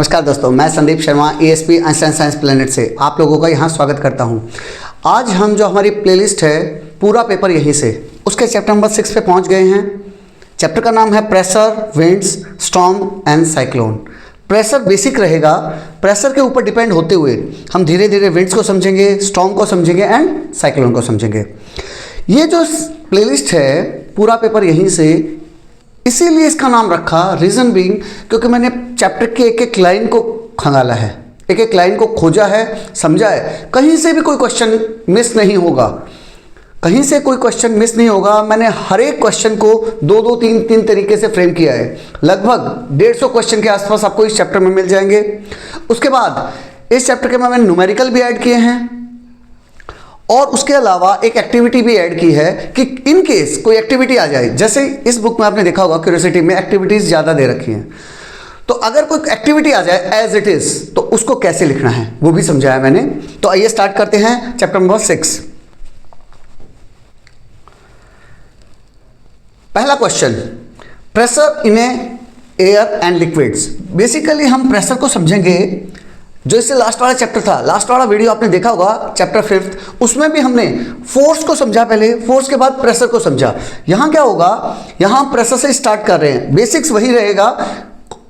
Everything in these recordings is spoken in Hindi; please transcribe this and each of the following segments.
नमस्कार दोस्तों, मैं Sandeep Sharma ESP Einstein science planet से आप लोगों का यहाँ स्वागत करता हूँ। आज हम जो हमारी प्लेलिस्ट है पूरा पेपर यहीं से उसके चैप्टर नंबर 6 पे पहुँच गए हैं। चैप्टर का नाम है pressure, winds, storm and cyclone. Pressure basic रहेगा, प्रेशर के ऊपर डिपेंड होते हुए हम धीरे धीरे विंड्स को समझेंगे, स्टॉर्म को समझेंगे एंड साइक्लोन को समझेंगे। ये जो प्लेलिस्ट है पूरा पेपर यहीं से, इसीलिए इसका नाम रखा, रीज़न बीइंग क्योंकि मैंने चैप्टर के एक एक लाइन को खंगाला है, एक एक लाइन को खोजा है, समझा है। कहीं से भी कोई क्वेश्चन मिस नहीं होगा, कहीं से कोई क्वेश्चन मिस नहीं होगा। मैंने हर एक क्वेश्चन को दो दो तीन तीन तरीके से फ्रेम किया है। लगभग 150 क्वेश्चन के आसपास आपको इस चैप्टर में मिल जाएंगे। उसके बाद इस चैप्टर के में मैंने न्यूमेरिकल भी ऐड किए हैं और उसके अलावा एक एक्टिविटी भी ऐड की है कि इन केस कोई एक्टिविटी आ जाए, जैसे इस बुक में आपने देखा होगा क्यूरियोसिटी में एक्टिविटीज ज़्यादा दे रखी हैं, तो अगर कोई एक्टिविटी आ जाए एज इट इज़ तो उसको कैसे लिखना है वो भी समझाया मैंने। तो आइए स्टार्ट करते हैं चैप्टर नंबर 6। पहला question, pressure in air and liquids. Basically हम प्रेशर को समझेंगे, जो इससे लास्ट वाला चैप्टर था, लास्ट वाला वीडियो आपने देखा होगा चैप्टर 5, उसमें भी हमने फोर्स को समझा, पहले फोर्स के बाद प्रेशर को समझा। यहाँ क्या होगा, यहाँ प्रेशर से स्टार्ट कर रहे हैं, बेसिक्स वही रहेगा,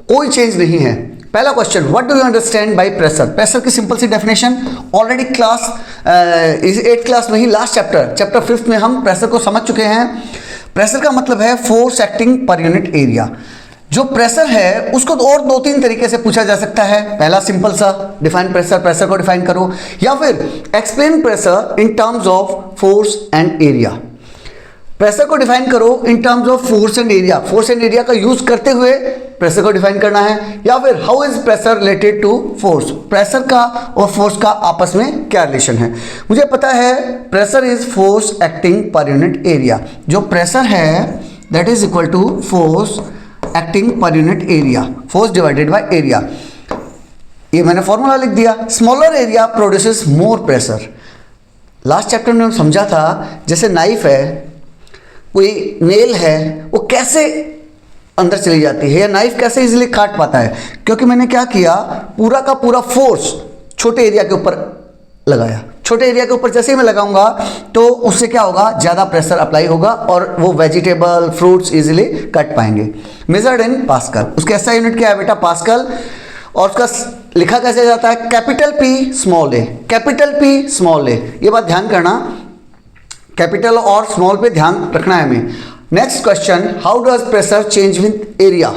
कोई चेंज नहीं है। पहला question, what do you understand by pressure. Pressure की सिंपल सी डेफिनेशन ऑलरेडी क्लास 8 क्लास में ही लास्ट चैप्टर 5 में हम प्रेशर को समझ चुके हैं। प्रेशर का मतलब है force acting per unit area. जो प्रेशर है उसको और दो तीन तरीके से पूछा जा सकता है। पहला सिंपल सा, डिफाइन प्रेशर, प्रेशर को डिफाइन करो, या फिर explain pressure in terms of force and area. Pressure को डिफाइन करो in terms of force and area, force and area का यूज करते हुए प्रेशर को डिफाइन करना है। या फिर how is pressure related to force, pressure का और फोर्स का आपस में क्या रिलेशन है। मुझे पता है pressure is force acting per unit area. जो प्रेशर है that is equal to force acting per unit area, force divided by area. ये मैंने फॉर्मूला लिख दिया। Smaller area produces more pressure. Last chapter में समझा था, जैसे नाइफ है, कोई नेल है, वो कैसे अंदर चली जाती है, या नाइफ कैसे इजीली काट पाता है, क्योंकि मैंने क्या किया, पूरा का पूरा फोर्स छोटे एरिया के ऊपर लगाया। छोटे एरिया के ऊपर जैसे ही मैं लगाऊंगा तो उससे क्या होगा, ज़्यादा प्रेशर अप्लाई होगा और वो वेजिटेबल फ्रूट्स इजीली कट पाएंगे। मेजर्ड इन पास्कल, उसके ऐसा यूनिट क्या है बेटा, पास्कल। और उसका लिखा कैसे जाता है, कैपिटल P स्मॉल ए, कैपिटल P स्मॉल ए। ये बात ध्यान करना, कैपिटल और स्मॉल पे ध्यान रखना है हमें। Next question, how does pressure change with area.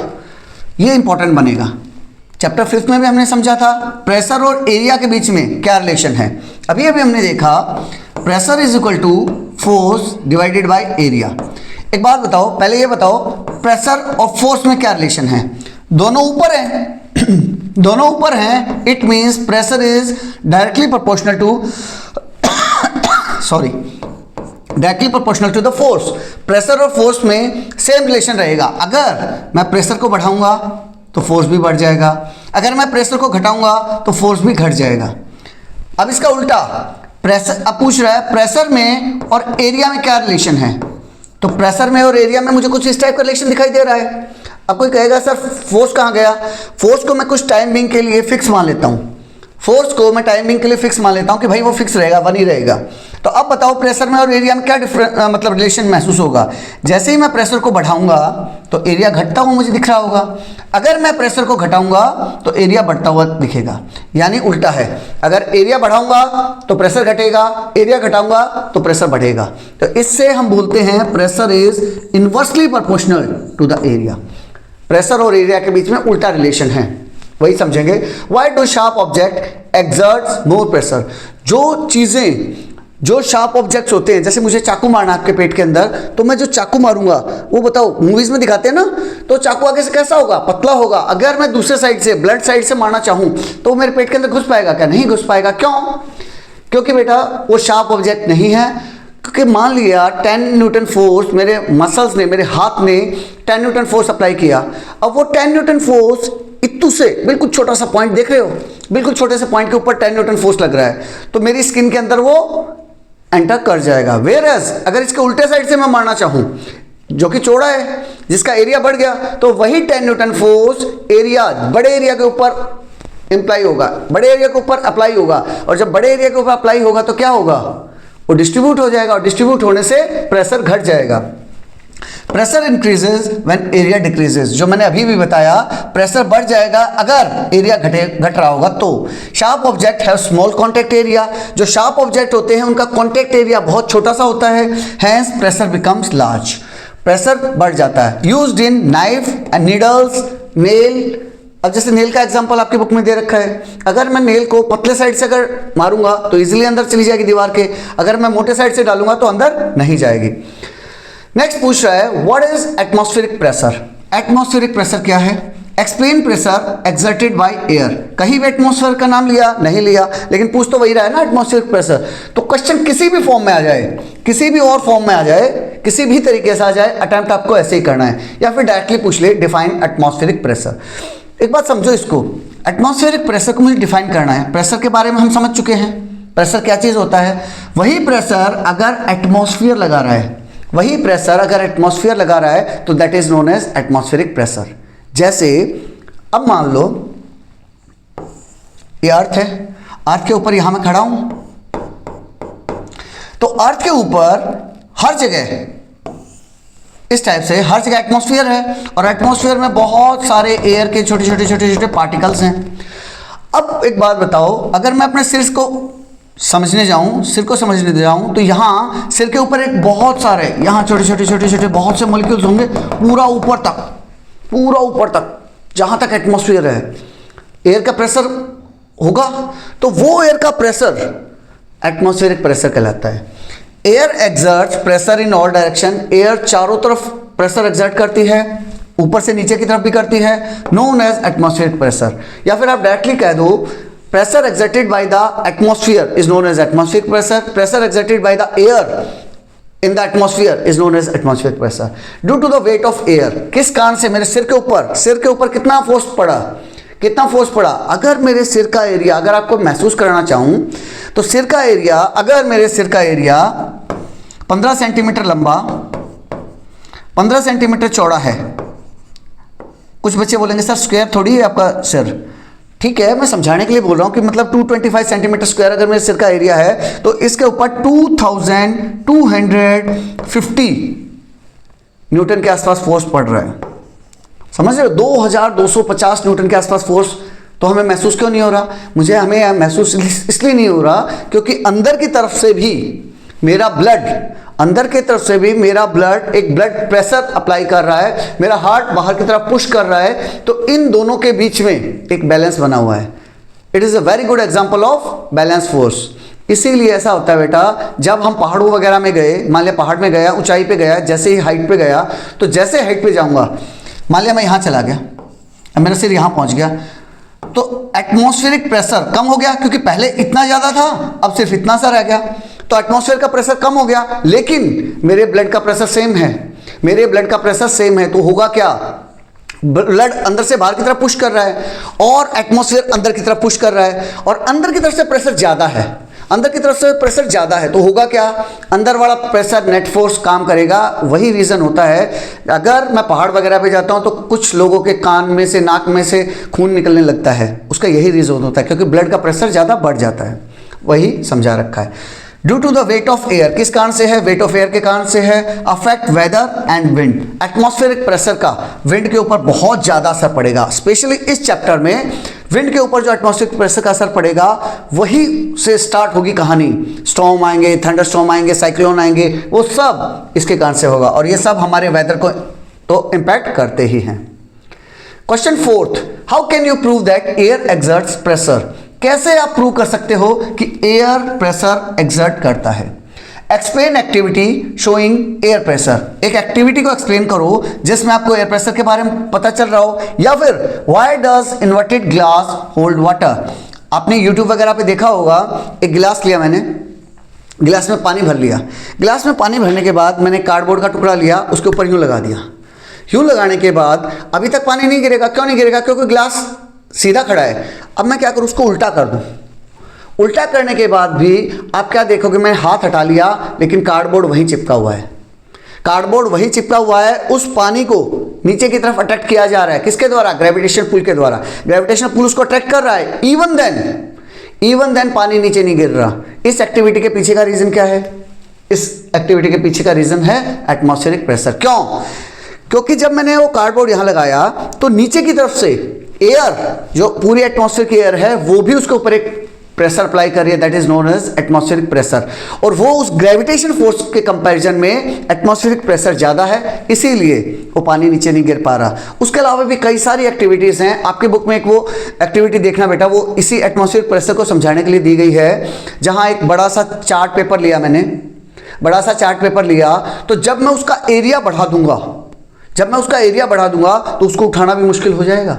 ये इंपॉर्टेंट बनेगा। चैप्टर 5 में भी हमने समझा था प्रेशर और एरिया के बीच में क्या रिलेशन है। अभी हमने देखा pressure is equal to force divided by area. एक बात बताओ, पहले ये बताओ प्रेशर और फोर्स में क्या रिलेशन है। दोनों ऊपर हैं दोनों ऊपर हैं, it means pressure is directly proportional to directly proportional to the force. Pressure और फोर्स में सेम रिलेशन रहेगा। अगर मैं प्रेशर को बढ़ाऊंगा तो फोर्स भी बढ़ जाएगा, अगर मैं प्रेशर को घटाऊंगा तो फोर्स भी घट जाएगा। अब इसका उल्टा, प्रेशर, अब पूछ रहा है प्रेशर में और एरिया में क्या रिलेशन है। तो प्रेशर में और एरिया में मुझे कुछ इस टाइप का रिलेशन दिखाई दे रहा है। अब कोई कहेगा सर फोर्स कहाँ गया। फोर्स को मैं कुछ टाइम बिंग के लिए फिक्स मान लेता हूँ, फोर्स को मैं टाइम बिंग के लिए फिक्स मान लेता हूँ कि भाई वो फिक्स रहेगा, वन ही रहेगा। तो अब बताओ प्रेशर में और एरिया में क्या मतलब रिलेशन महसूस होगा। जैसे ही मैं प्रेशर को बढ़ाऊंगा तो एरिया घटता हुआ मुझे दिख रहा होगा, अगर मैं प्रेशर को घटाऊंगा तो एरिया बढ़ता हुआ दिखेगा। यानी उल्टा है, अगर एरिया बढ़ाऊंगा तो प्रेशर घटेगा, एरिया घटाऊंगा तो प्रेशर बढ़ेगा। तो इससे हम बोलते हैं pressure is inversely proportional to the area. Pressure और एरिया के बीच में उल्टा रिलेशन है, वही समझेंगे। Why do sharp object exerts more pressure. जो चीज़ें, जो शार्प ऑब्जेक्ट्स होते हैं, जैसे मुझे चाकू मारना आपके पेट के अंदर, तो मैं जो चाकू मारूंगा वो बताओ मूवीज में दिखाते हैं ना, तो चाकू आगे से कैसा होगा, पतला होगा। अगर मैं दूसरे साइड से, ब्लड साइड से मारना चाहूँ तो वो मेरे पेट के अंदर घुस पाएगा क्या, नहीं घुस पाएगा। क्यों, क्योंकि बेटा वो शार्प ऑब्जेक्ट नहीं है। क्योंकि मान लिया 10 न्यूटन फोर्स मेरे मसल्स ने, मेरे हाथ ने 10 न्यूटन फोर्स अप्लाई किया। अब वो 10 न्यूटन फोर्स इतू से, बिल्कुल छोटा सा पॉइंट देख रहे हो, बिल्कुल छोटे से पॉइंट के ऊपर 10 न्यूटन फोर्स लग रहा है, तो मेरी स्किन के अंदर वो एंटर कर जाएगा। वेयरएज अगर इसके उल्टे साइड से मैं मारना चाहूँ, जो कि चौड़ा है, जिसका एरिया बढ़ गया, तो वही 10 न्यूटन फोर्स एरिया, बड़े एरिया के ऊपर इंप्लाई होगा, बड़े एरिया के ऊपर अप्लाई होगा, और जब बड़े एरिया के ऊपर अप्लाई होगा तो क्या होगा, वो डिस्ट्रीब्यूट हो जाएगा, और डिस्ट्रीब्यूट होने से प्रेशर घट जाएगा। Pressure increases when area decreases, जो मैंने अभी भी बताया, प्रेशर बढ़ जाएगा अगर एरिया घट रहा होगा तो। Sharp object have small contact area, जो शार्प ऑब्जेक्ट होते हैं उनका कॉन्टैक्ट एरिया बहुत छोटा सा होता है, hence pressure becomes large, pressure बढ़ जाता है। Used in knife and needles, nail. अब जैसे नेल का एग्जांपल आपकी बुक में दे रखा है, अगर मैं नेल को पतले साइड से अगर मारूंगा तो इजीली अंदर चली जाएगी दीवार के, अगर मैं मोटे साइड से डालूंगा तो अंदर नहीं जाएगी। नेक्स्ट पूछ रहा है what is atmospheric pressure. Atmospheric pressure क्या है? Explain pressure exerted by air. कहीं भी एटमॉस्फेयर का नाम लिया नहीं लिया, लेकिन पूछ तो वही रहा है ना एटमॉस्फेरिक प्रेशर। तो क्वेश्चन किसी भी फॉर्म में आ जाए, किसी भी और फॉर्म में आ जाए, किसी भी तरीके से आ जाए, अटेम्प्ट आपको ऐसे ही करना है, या फिर डायरेक्टली पूछ ले डिफाइन एटमॉस्फेरिक प्रेशर। एक बात समझो इसको, एटमॉस्फेरिक प्रेशर को मुझे डिफाइन करना है। प्रेशर के बारे में हम समझ चुके हैं, प्रेशर क्या चीज होता है। वही प्रेशर अगर एटमॉस्फेयर लगा रहा है, वही प्रेशर अगर एटमॉस्फेयर लगा रहा है तो that is known as atmospheric pressure. जैसे अब मान लो ये अर्थ है, अर्थ के ऊपर यहां मैं खड़ा हूं, तो अर्थ के ऊपर हर जगह इस टाइप से हर जगह एटमॉस्फेयर है, और एटमॉस्फेयर में बहुत सारे एयर के छोटे छोटे छोटे छोटे पार्टिकल्स हैं। अब एक बात बताओ, अगर मैं अपने सिर को समझने जाऊं तो यहां सिर के ऊपर एक बहुत सारे यहां छोटे छोटे छोटे छोटे बहुत से मॉलिक्यूल्स होंगे, पूरा ऊपर तक जहां तक एटमॉस्फेयर है एयर का प्रेशर होगा, तो वो एयर का प्रेशर एटमॉस्फेरिक प्रेशर कहलाता है। Air exerts pressure in all direction, air चारों तरफ प्रेशर एक्सर्ट करती है, ऊपर से नीचे की तरफ भी करती है, नोन एज एटमॉस्फेरिक प्रेशर। या फिर आप डायरेक्टली कह दो pressure exerted by the atmosphere is known as atmospheric pressure, pressure exerted by the air in the atmosphere is known as atmospheric pressure. Due to the weight of air, किस कारण से मेरे सिर के ऊपर कितना फोर्स पड़ा, अगर मेरे सिर का एरिया, अगर आपको महसूस कराना चाहूं तो सिर का एरिया, अगर मेरे सिर का एरिया 15 सेंटीमीटर लंबा 15 सेंटीमीटर चौड़ा है, कुछ बच्चे बोलेंगे सर स्क्वायर थोड़ी है आपका सिर, ठीक है, मैं समझाने के लिए बोल रहा हूं कि मतलब 225 सेंटीमीटर स्क्वायर अगर मेरे सिर का एरिया है तो इसके ऊपर 2250 न्यूटन के आसपास फोर्स पड़ रहा है। समझ रहे हो, 2250 न्यूटन के आसपास फोर्स। तो हमें महसूस क्यों नहीं हो रहा? हमें महसूस इसलिए नहीं हो रहा क्योंकि अंदर की तरफ से भी मेरा ब्लड एक ब्लड प्रेशर अप्लाई कर रहा है, मेरा हार्ट बाहर की तरफ पुश कर रहा है, तो इन दोनों के बीच में एक बैलेंस बना हुआ है। It is a very good example of balance force. इसीलिए ऐसा होता है बेटा, जब हम पहाड़ों वगैरह में गए, मान लिया पहाड़ में गया, ऊंचाई पे गया, जैसे ही हाइट पे गया, तो जैसे हाइट पे जाऊंगा, मान लिया मैं यहां चला गया, अब मेरा सिर यहां पहुंच गया, तो एटमॉस्फेरिक प्रेशर कम हो गया, क्योंकि पहले इतना ज्यादा था, अब सिर्फ इतना सा रह गया, तो एटमॉस्फेयर का प्रेशर कम हो गया, लेकिन मेरे ब्लड का प्रेशर सेम है, तो होगा क्या, ब्लड अंदर से बाहर की तरफ पुश कर रहा है और एटमॉस्फेयर अंदर की तरफ पुश कर रहा है, और अंदर की तरफ से प्रेशर ज्यादा है, तो होगा क्या, अंदर वाला प्रेशर नेट फोर्स काम करेगा। वही रीजन होता है, अगर मैं पहाड़ वगैरह पे जाता हूं तो कुछ लोगों के कान में से, नाक में से खून निकलने लगता है, उसका यही रीजन होता है, क्योंकि ब्लड का प्रेशर ज्यादा बढ़ जाता है। वही समझा रखा है। Due to the weight of air, किस कारण से है, वेट ऑफ एयर के कारण से है। Affect weather and wind, atmospheric pressure का विंड के ऊपर बहुत ज्यादा असर पड़ेगा। स्पेशली इस चैप्टर में विंड के ऊपर जो एटमॉस्फेरिक प्रेशर का असर पड़ेगा, वही से स्टार्ट होगी कहानी। स्टॉर्म आएंगे, थंडर स्टॉर्म आएंगे, साइक्लोन आएंगे, वो सब इसके कारण से होगा, और ये सब हमारे वेदर को तो इंपैक्ट करते ही हैं। Question 4, how can you prove that air exerts pressure, कैसे आप प्रूव कर सकते हो कि एयर प्रेशर एक्सर्ट करता है। Explain activity showing air pressure, एक एक्टिविटी को एक्सप्लेन करो जिसमें आपको एयर प्रेशर के बारे में पता चल रहा हो। या फिर why does inverted glass hold water, आपने यूट्यूब वगैरह पे देखा होगा, एक गिलास लिया मैंने, गिलास में पानी भर लिया, गिलास में पानी भरने के बाद मैंने कार्डबोर्ड का टुकड़ा लिया, उसके ऊपर यूं लगा दिया, यूं लगाने के बाद अभी तक पानी नहीं गिरेगा। क्यों नहीं गिरेगा? क्योंकि गिलास सीधा खड़ा है। अब मैं क्या करूं, उसको उल्टा कर दूं, उल्टा करने के बाद भी आप क्या देखोगे, मैं हाथ हटा लिया लेकिन कार्डबोर्ड वहीं चिपका हुआ है। कार्डबोर्ड वही चिपका हुआ है, उस पानी को नीचे की तरफ अट्रैक्ट किया जा रहा है, किसके द्वारा? ग्रेविटेशन पुल के द्वारा। ग्रेविटेशन पुल उसको अट्रैक्ट कर रहा है, इवन देन पानी नीचे नहीं गिर रहा। इस एक्टिविटी के पीछे का रीजन क्या है? इस एक्टिविटी के पीछे का रीजन है एटमॉस्फेरिक प्रेशर। क्यों? क्योंकि जब मैंने वो कार्डबोर्ड यहां लगाया तो नीचे की तरफ से एयर, जो पूरी एटमॉस्फेयर की एयर है, वो भी उसके ऊपर एक प्रेशर अप्लाई कर रही है, that is known as atmospheric pressure. और वो उस ग्रेविटेशन फोर्स के कंपैरिजन में एटमॉस्फेरिक प्रेशर ज्यादा है, इसीलिए वो पानी नीचे नहीं गिर पा रहा। उसके अलावा भी कई सारी एक्टिविटीज हैं। आपकी बुक में एक वो एक्टिविटी देखना बेटा, वो इसी एटमॉस्फेरिक प्रेशर को समझाने के लिए दी गई है, जहां एक बड़ा सा चार्ट पेपर लिया मैंने, बड़ा सा चार्ट पेपर लिया, तो जब मैं उसका एरिया बढ़ा दूंगा, तो उसको उठाना भी मुश्किल हो जाएगा।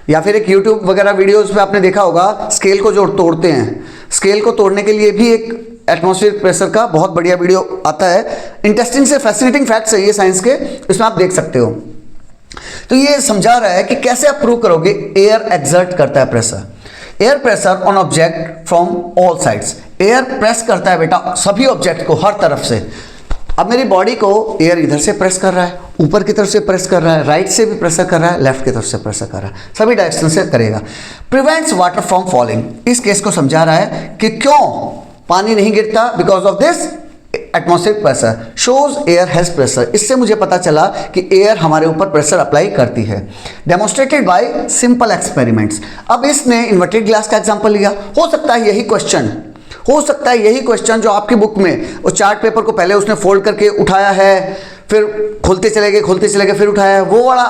या फिर एक YouTube वगैरह वीडियोस में आपने देखा होगा, स्केल को जो तोड़ते हैं, स्केल को तोड़ने के लिए भी एक एटमॉस्फेरिक प्रेशर का बहुत बढ़िया वीडियो आता है। इंटरेस्टिंग से फैसिनेटिंग फैक्ट्स है ये साइंस के, इसमें आप देख सकते हो। तो ये समझा रहा है कि कैसे आप प्रूव करोगे एयर एक्सर्ट करता है pressure. Air pressure on object from all sides. Air press करता है बेटा सभी ऑब्जेक्ट को, हर तरफ से। अब मेरी बॉडी को एयर इधर से प्रेस कर रहा है, ऊपर की तरफ से प्रेस कर रहा है, राइट से भी प्रेशर कर रहा है, लेफ्ट की तरफ से प्रेशर कर रहा है, सभी डायरेक्शन से करेगा। Prevents water from falling. इस केस को समझा रहा है कि क्यों पानी नहीं गिरता, because of this atmospheric pressure shows air has pressure. इससे मुझे पता चला कि एयर हमारे ऊपर प्रेशर अप्लाई करती है। Demonstrated bye simple experiments. अब इसने इन्वर्टेड ग्लास का एग्जांपल लिया। हो सकता है यही क्वेश्चन जो आपकी बुक में वो चार्ट पेपर को पहले उसने फोल्ड करके उठाया है, फिर खोलते चले गए फिर उठाया है, वो वाला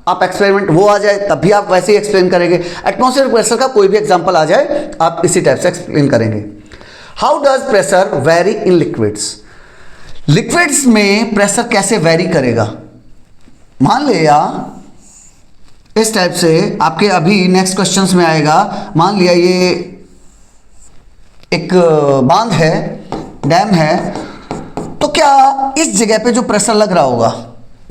आप एक्सपेरिमेंट वो आ जाए, तब भी आप वैसे ही एक्सप्लेन करेंगे। एटमॉस्फेरिक प्रेशर का कोई भी एग्जांपल आ जाए, आप इसी टाइप से एक्सप्लेन करेंगे। How does pressure very in liquids. Liquids में प्रेशर कैसे वेरी करेगा? मान लिया इस टाइप से, आपके अभी नेक्स्ट क्वेश्चंस में आएगा। मान लिया ये एक बांध है, डैम है, तो क्या इस जगह पे जो प्रेशर लग रहा होगा,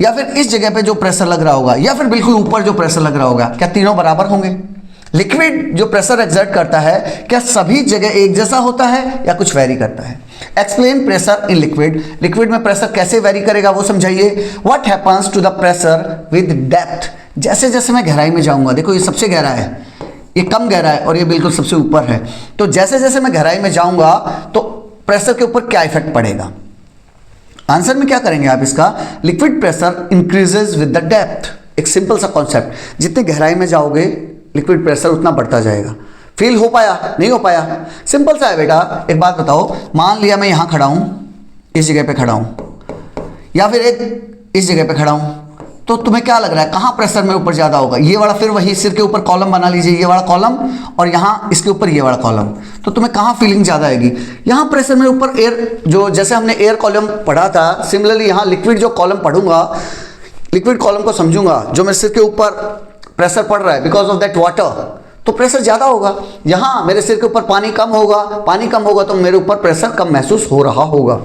या फिर इस जगह पे जो प्रेशर लग रहा होगा, या फिर बिल्कुल ऊपर जो प्रेशर लग रहा होगा, क्या तीनों बराबर होंगे? लिक्विड जो प्रेशर एक्सर्ट करता है, क्या सभी जगह एक जैसा होता है या कुछ वेरी करता है? Explain pressure in liquid. Liquid में प्रेशर कैसे वेरी करेगा वो समझाइए। What happens to the pressure with depth. जैसे जैसे मैं गहराई में जाऊंगा, देखो ये सबसे गहरा है, ये कम गहरा है, और ये बिल्कुल सबसे ऊपर है, तो जैसे जैसे मैं गहराई में जाऊंगा तो प्रेशर के ऊपर क्या इफेक्ट पड़ेगा? आंसर में क्या करेंगे आप इसका? Liquid pressure increases with the depth. एक सिंपल सा कॉन्सेप्ट, जितने गहराई में जाओगे लिक्विड प्रेशर उतना बढ़ता जाएगा। फील हो पाया? नहीं हो पाया? सिंपल सा है बेटा। एक बात बताओ, मान लिया मैं यहां खड़ा हूं, इस जगह पे खड़ा हूं, या फिर एक इस जगह पे खड़ा हूं, तो तुम्हें क्या लग रहा है कहां प्रेशर में ऊपर ज्यादा होगा? ये वाला, फिर वही सिर के ऊपर कॉलम बना लीजिए, ये वाला कॉलम, और यहाँ इसके ऊपर ये वाला कॉलम, तो तुम्हें कहां फीलिंग ज्यादा आएगी? यहाँ प्रेशर में ऊपर एयर, जो जैसे हमने एयर कॉलम पढ़ा था, सिमिलरली यहाँ लिक्विड जो कॉलम पढ़ूंगा, लिक्विड कॉलम को समझूंगा, जो मेरे सिर के ऊपर प्रेशर पड़ रहा है बिकॉज ऑफ दैट वाटर, तो प्रेशर ज्यादा होगा। यहां मेरे सिर के ऊपर पानी कम होगा तो मेरे ऊपर प्रेशर कम महसूस हो रहा होगा।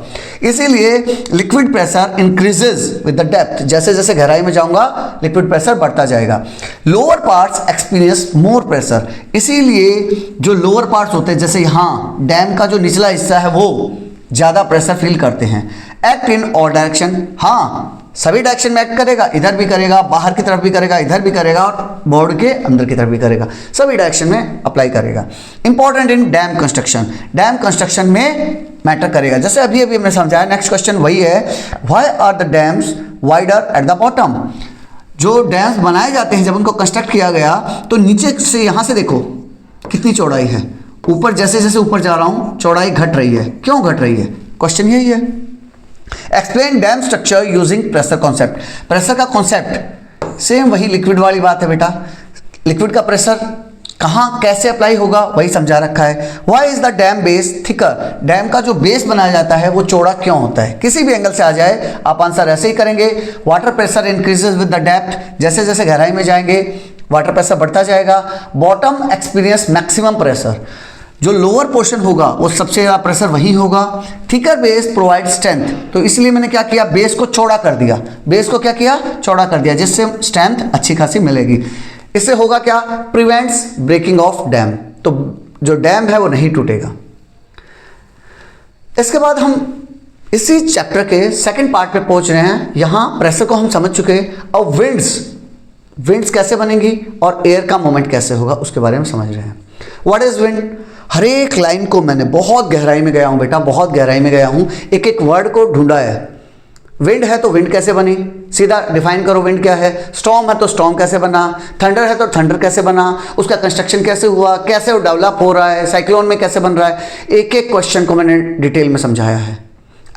इसीलिए liquid pressure increases with the depth. जैसे जैसे गहराई में जाऊंगा लिक्विड प्रेशर बढ़ता जाएगा। Lower parts experience more pressure. इसीलिए जो लोअर पार्ट्स होते हैं, जैसे यहां डैम का जो निचला हिस्सा है, वो ज्यादा प्रेशर फील करते हैं। Act in all direction. हाँ, सभी डायरेक्शन में एक्ट करेगा, इधर भी करेगा, बाहर की तरफ भी करेगा, इधर भी करेगा, और बोर्ड के अंदर की तरफ भी करेगा, सभी डायरेक्शन में अप्लाई करेगा। Important in dam construction. Dam construction में मैटर करेगा। जैसे अभी हमने समझाया, नेक्स्ट क्वेश्चन वही है, why are the dams wider at the bottom. जो डैम्स बनाए जाते हैं, जब उनको कंस्ट्रक्ट किया गया, तो नीचे से, यहां से देखो कितनी चौड़ाई है, ऊपर जैसे जैसे ऊपर जा रहा हूं चौड़ाई घट रही है। क्यों घट रही है? क्वेश्चन यही है। Explain dam structure using pressure concept. Pressure का कॉन्सेप्ट सेम वही लिक्विड वाली बात है बेटा। लिक्विड का प्रेशर कहां कैसे अप्लाई होगा वही समझा रखा है। Why is the dam base thicker. Dam का जो बेस बनाया जाता है वो चौड़ा क्यों होता है? किसी भी एंगल से आ जाए आप आंसर ऐसे ही करेंगे। Water pressure increases with the depth. जैसे जैसे गहराई में जाएंगे वाटर प्रेशर बढ़ता जाएगा। Bottom experience maximum pressure. जो लोअर पोर्शन होगा वो सबसे ज़्यादा प्रेशर वही होगा। Thicker base provide strength. तो इसलिए मैंने क्या किया, बेस को चौड़ा कर दिया। बेस को क्या किया? चौड़ा कर दिया, जिससे स्ट्रेंथ अच्छी खासी मिलेगी। इससे होगा क्या? Prevents breaking of dam. तो जो डैम है वो नहीं टूटेगा। इसके बाद हम इसी चैप्टर के सेकंड पार्ट पे पहुंच रहे हैं। यहां प्रेशर को हम समझ चुके हैं, अब विंड्स कैसे बनेंगी और एयर का मूवमेंट कैसे होगा उसके बारे में समझ रहे हैं। What is wind? हर एक लाइन को मैंने बहुत गहराई में गया हूं बेटा, बहुत गहराई में गया हूं, एक एक वर्ड को ढूंढा है। विंड है तो विंड कैसे बनी, सीधा डिफाइन करो विंड क्या है। स्टॉर्म है तो स्टॉर्म कैसे बना, थंडर है तो थंडर कैसे बना, उसका कंस्ट्रक्शन कैसे हुआ, कैसे वो डेवलप हो रहा है, साइक्लोन में कैसे बन रहा है। एक एक क्वेश्चन को मैंने डिटेल में समझाया है।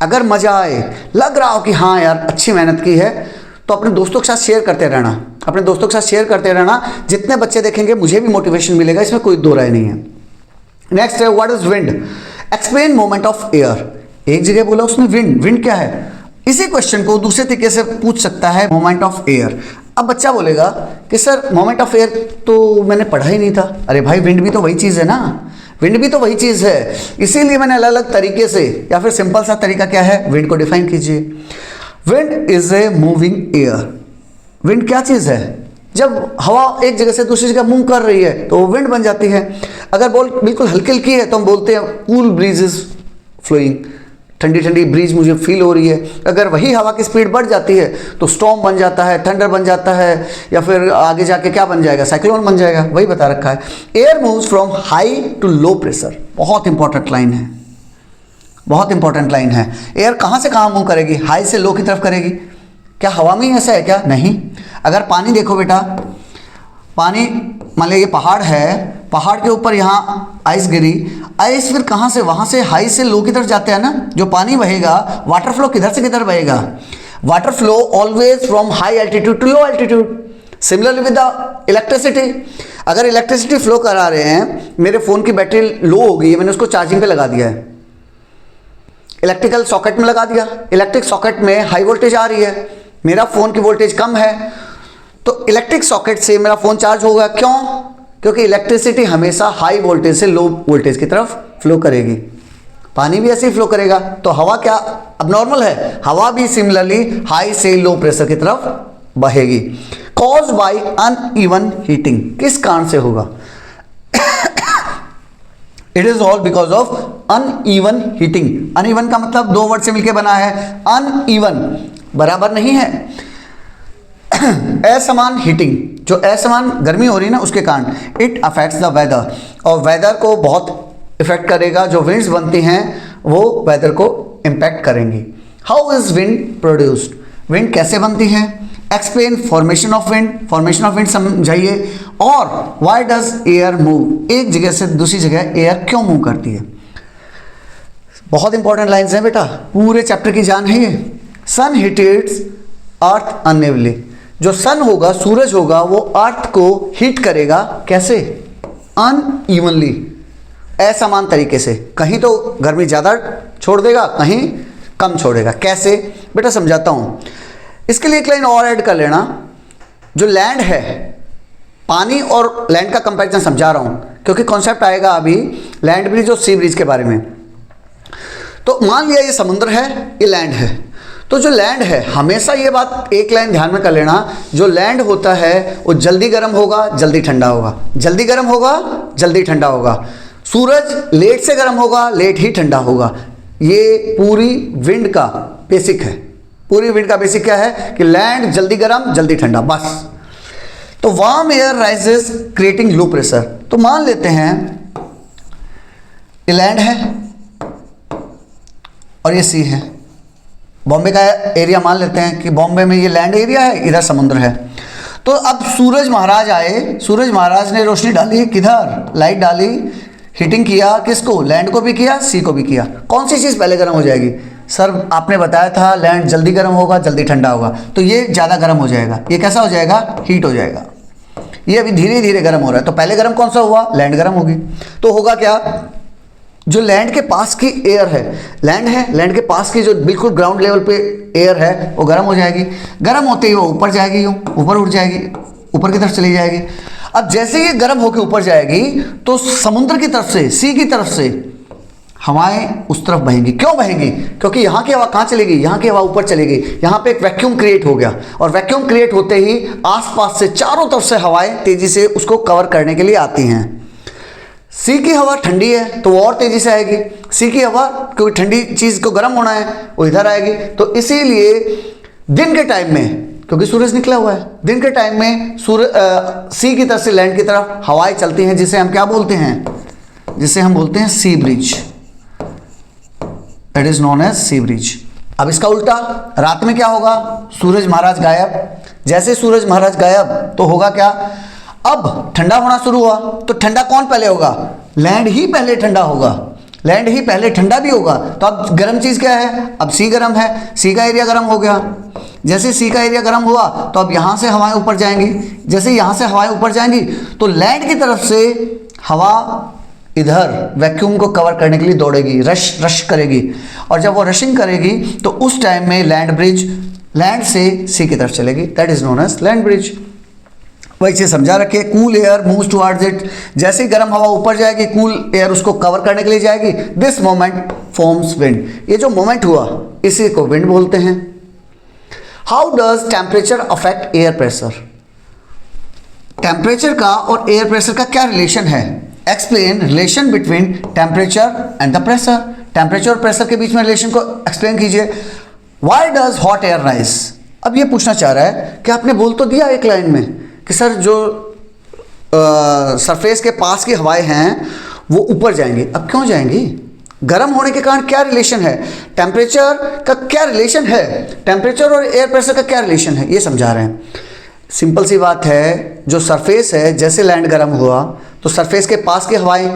अगर मजा आए, लग रहा हो कि हाँ यार अच्छी मेहनत की है, तो अपने दोस्तों के साथ शेयर करते रहना, अपने दोस्तों के साथ शेयर करते रहना। जितने बच्चे देखेंगे मुझे भी मोटिवेशन मिलेगा, इसमें कोई दो राय नहीं है। नेक्स्ट है what is wind? Explain movement of air. एक जगह बोला उसने विंड क्या है, इसी क्वेश्चन को दूसरे तरीके से पूछ सकता है, मोमेंट ऑफ एयर। अब बच्चा बोलेगा कि सर मोमेंट ऑफ एयर तो मैंने पढ़ा ही नहीं था। अरे भाई विंड भी तो वही चीज़ है ना, विंड भी तो वही चीज़ है, इसीलिए मैंने अलग अलग तरीके से, या फिर सिंपल सा तरीका क्या है, विंड को डिफाइन कीजिए। Wind is a moving air. Wind क्या चीज़ है? जब हवा एक जगह से दूसरी जगह मूव कर रही है तो वो विंड बन जाती है। अगर बिल्कुल हल्की हल्की है तो हम बोलते हैं कूल ब्रीज इज फ्लोइंग, ठंडी ठंडी ब्रीज मुझे फील हो रही है। अगर वही हवा की स्पीड बढ़ जाती है तो स्टॉर्म बन जाता है, थंडर बन जाता है, या फिर आगे जाके क्या बन जाएगा, साइक्लोन बन जाएगा। वही बता रखा है। Air moves from high to low pressure. बहुत इंपॉर्टेंट लाइन है, बहुत इंपॉर्टेंट लाइन है। एयर कहाँ से कहाँ मूव करेगी? हाई से लो की तरफ करेगी। क्या हवा में ही ऐसा है क्या? नहीं। अगर पानी देखो बेटा, पानी मान लीजिए ये पहाड़ है, पहाड़ के ऊपर यहाँ आइस गिरी, आइस फिर कहाँ से, वहाँ से हाई से लो की तरफ जाते हैं ना। जो पानी बहेगा, वाटर फ्लो किधर से किधर बहेगा? Water flow always from high altitude to low altitude. Similarly with the electricity, अगर इलेक्ट्रिसिटी फ्लो करा रहे हैं, मेरे फ़ोन की बैटरी लो हो गई है, मैंने उसको चार्जिंग पे लगा दिया है, इलेक्ट्रिकल सॉकेट में लगा दिया, इलेक्ट्रिक सॉकेट में हाई वोल्टेज आ रही है, मेरा फ़ोन की वोल्टेज कम है, तो इलेक्ट्रिक सॉकेट से मेरा फ़ोन चार्ज होगा। क्यों? क्योंकि इलेक्ट्रिसिटी हमेशा हाई वोल्टेज से लो वोल्टेज की तरफ फ्लो करेगी। पानी भी ऐसे ही फ्लो करेगा। तो हवा क्या अब नॉर्मल है? हवा भी सिमिलरली हाई से लो प्रेशर की तरफ बहेगी। कॉज बाय अनइवन हीटिंग, किस कारण से होगा? It is all because of uneven heating. Uneven का मतलब दो वर्ड से मिलकर बना है। अनइवन बराबर नहीं है, असमान हीटिंग, जो असमान गर्मी हो रही है ना उसके कारण। इट अफेक्ट्स द वेदर, और वेदर को बहुत इफेक्ट करेगा। जो विंड्स बनती हैं वो वेदर को इम्पैक्ट करेंगी। How is wind produced? Wind कैसे बनती है? Explain formation of wind. Formation of wind समझाइए। और व्हाई डज एयर मूव? एक जगह से दूसरी जगह एयर क्यों मूव करती है? बहुत इंपॉर्टेंट लाइन्स हैं बेटा, पूरे चैप्टर की जान है ये। सन हीट्स अर्थ अनइवनली। जो सन होगा, सूरज होगा, वो अर्थ को हीट करेगा। कैसे? अनइवनली, असमान तरीके से। कहीं तो गर्मी ज़्यादा छोड़ देगा, कहीं कम छोड़ेगा। कैसे बेटा समझाता हूँ। इसके लिए एक लाइन और ऐड कर लेना। जो लैंड है, पानी और लैंड का कंपैरिजन समझा रहा हूँ, क्योंकि कॉन्सेप्ट आएगा अभी लैंड ब्रिज और सी ब्रिज के बारे में। तो मान लिया ये समुद्र है, ये लैंड है। तो जो लैंड है, हमेशा ये बात एक लाइन ध्यान में कर लेना, जो लैंड होता है वो जल्दी गर्म होगा, जल्दी ठंडा होगा, जल्दी गर्म होगा, जल्दी ठंडा होगा। सूरज लेट से गर्म होगा, लेट ही ठंडा होगा। ये पूरी विंड का बेसिक है। पूरी विंड का बेसिक क्या है कि लैंड जल्दी गर्म, जल्दी ठंडा, बस। तो warm air rises creating low pressure. तो मान लेते हैं ये लैंड है और ये सी है। बॉम्बे का एरिया मान लेते हैं कि बॉम्बे में ये लैंड एरिया है, इधर समुद्र है। तो अब सूरज महाराज आए, सूरज महाराज ने रोशनी डाली किधर? लाइट डाली, हीटिंग किया, किसको? लैंड को भी किया, सी को भी किया। कौन सी चीज़ पहले गर्म हो जाएगी? सर आपने बताया था लैंड जल्दी गर्म होगा, जल्दी ठंडा होगा, तो ये ज़्यादा गर्म हो जाएगा। ये कैसा हो जाएगा? हीट हो जाएगा। ये अभी धीरे धीरे गर्म हो रहा है, तो पहले गर्म कौन सा हुआ? लैंड गर्म होगी। तो होगा क्या? जो लैंड के पास की एयर है, लैंड है, लैंड के पास की जो बिल्कुल ग्राउंड लेवल पे एयर है वो गर्म हो जाएगी। गर्म होते ही वो ऊपर जाएगी, ऊपर उठ जाएगी, ऊपर की तरफ चली जाएगी। अब जैसे ये गर्म होकर ऊपर जाएगी तो समुद्र की तरफ से, सी की तरफ से हवाएं उस तरफ बहेंगी। क्यों बहेंगी? क्योंकि यहाँ की हवा कहाँ चलेगी? यहाँ की हवा ऊपर चलेगी। यहाँ पे एक वैक्यूम क्रिएट हो गया, और वैक्यूम क्रिएट होते ही आसपास से चारों तरफ से हवाएं तेजी से उसको कवर करने के लिए आती हैं। सी की हवा ठंडी है तो वो और तेजी से आएगी। सी की हवा, क्योंकि ठंडी चीज को गर्म होना है, वो इधर आएगी। तो इसीलिए दिन के टाइम में, क्योंकि सूरज निकला हुआ है, दिन के टाइम में सी की तरफ से लैंड की तरफ हवाएं चलती हैं, जिसे हम क्या बोलते हैं, जिसे हम बोलते हैं sea breeze. That is known as sea breeze. अब इसका उल्टा, रात में क्या होगा, सूरज महाराज गायब। जैसे सूरज महाराज गायब तो होगा क्या, अब ठंडा होना शुरू हुआ। तो ठंडा कौन पहले होगा, लैंड ही पहले ठंडा होगा, लैंड ही पहले ठंडा भी होगा। तो अब गर्म चीज क्या है, अब सी गर्म है, सी का एरिया गर्म हो गया। जैसे सी का एरिया गर्म हुआ तो अब यहां से हवाएं ऊपर जाएंगी। जैसे यहां से हवाएं ऊपर जाएंगी तो लैंड की तरफ से हवा इधर वैक्यूम को कवर करने के लिए दौड़ेगी, रश करेगी। और जब वो रशिंग करेगी तो उस टाइम में लैंड ब्रिज लैंड से सी की तरफ चलेगी। That is known as land breeze. वही चीज समझा रखिए, cool air moves towards it. जैसे ही गर्म हवा ऊपर जाएगी, कूल एयर उसको कवर करने के लिए जाएगी। This moment forms wind. ये जो मोमेंट हुआ इसी को विंड बोलते हैं। How does temperature affect air pressure. Temperature का और एयर प्रेशर का क्या रिलेशन है, explain relation between temperature and the pressure. Temperature और प्रेशर के बीच में रिलेशन को एक्सप्लेन कीजिए। Why does hot air rise. अब ये पूछना चाह रहा है कि आपने बोल तो दिया एक लाइन में कि सर जो सरफेस के पास की हवाएं हैं वो ऊपर जाएंगी। अब क्यों जाएंगी, गर्म होने के कारण क्या रिलेशन है, टेम्परेचर का क्या रिलेशन है, टेम्परेचर और एयर प्रेशर का क्या रिलेशन है, ये समझा रहे हैं। सिंपल सी बात है, जो सरफेस है, जैसे लैंड गर्म हुआ तो सरफेस के पास की हवाएं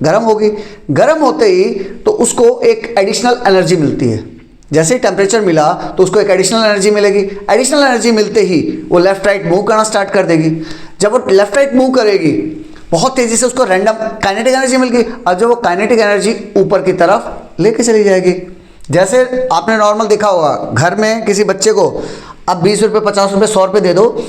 गर्म होगी। गर्म होते ही तो उसको एक एडिशनल एनर्जी मिलती है। जैसे ही टेम्परेचर मिला तो उसको एक एडिशनल एनर्जी मिलेगी। एडिशनल एनर्जी मिलते ही वो लेफ्ट राइट मूव करना स्टार्ट कर देगी। जब वो लेफ्ट राइट मूव करेगी बहुत तेजी से, उसको रैंडम काइनेटिक एनर्जी मिल गई। और जब वो काइनेटिक एनर्जी ऊपर की तरफ लेके चली जाएगी। जैसे आपने नॉर्मल देखा होगा, घर में किसी बच्चे को अब 20 रुपये 50 रुपये 100 रुपये दे दो,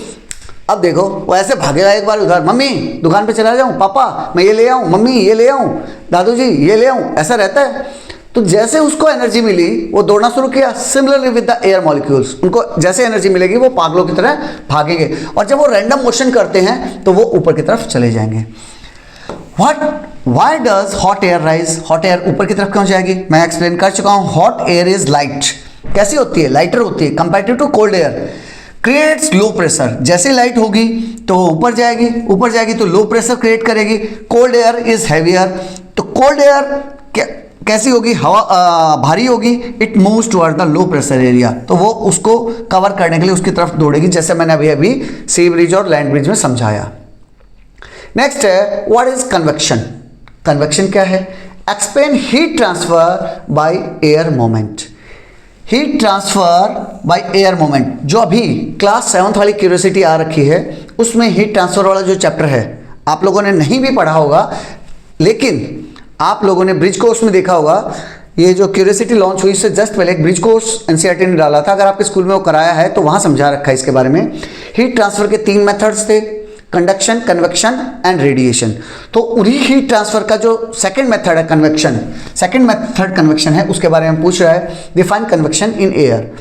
अब देखो वो ऐसे भागेगा एक बार उधर, मम्मी दुकान पे चला जाऊं, पापा मैं ये ले आऊं, मम्मी ये ले आऊं, दादू जी ये ले आऊं, ऐसा रहता है। तो जैसे उसको एनर्जी मिली वो दौड़ना शुरू किया। Similarly with the air molecules, उनको जैसे एनर्जी मिलेगी वो पागलों की तरह भागेंगे। और जब वो रैंडम मोशन करते हैं तो वो ऊपर की तरफ चले जाएंगे। Why does hot air rise. Hot air ऊपर की तरफ क्यों जाएगी, मैं एक्सप्लेन कर चुका हूं। Hot air is light. कैसी होती है, लाइटर होती है comparative to cold air. Creates low pressure. जैसे लाइट होगी तो ऊपर जाएगी, ऊपर जाएगी तो लो प्रेशर क्रिएट करेगी। Cold air is heavier. तो कोल्ड एयर कैसी होगी, हवा भारी होगी। It moves toward the low pressure area, तो वो उसको कवर करने के लिए उसकी तरफ दौड़ेगी, जैसे मैंने अभी सी ब्रिज और लैंड ब्रिज में समझाया। नेक्स्ट है व्हाट इज कन्वेक्शन। कन्वेक्शन क्या है, explain heat transfer by air moment. Heat transfer by air moment, जो अभी क्लास 7th वाली क्यूरियोसिटी आ रखी है उसमें हीट ट्रांसफर वाला जो चैप्टर है आप लोगों ने नहीं भी पढ़ा होगा, लेकिन आप लोगों ने ब्रिज कोर्स में देखा होगा। ये जो क्यूरियोसिटी लॉन्च हुई इससे जस्ट पहले एक ब्रिज कोर्स एनसीईआरटी ने डाला था, अगर आपके स्कूल में वो कराया है तो वहाँ समझा रखा है इसके बारे में। हीट ट्रांसफर के 3 मेथड्स थे, कंडक्शन, कन्वेक्शन एंड रेडिएशन। तो उन्हीं हीट ट्रांसफर का जो सेकंड मेथड है कन्वेक्शन, सेकंड मेथड कन्वेक्शन है, उसके बारे में पूछ रहा है। Define convection in air.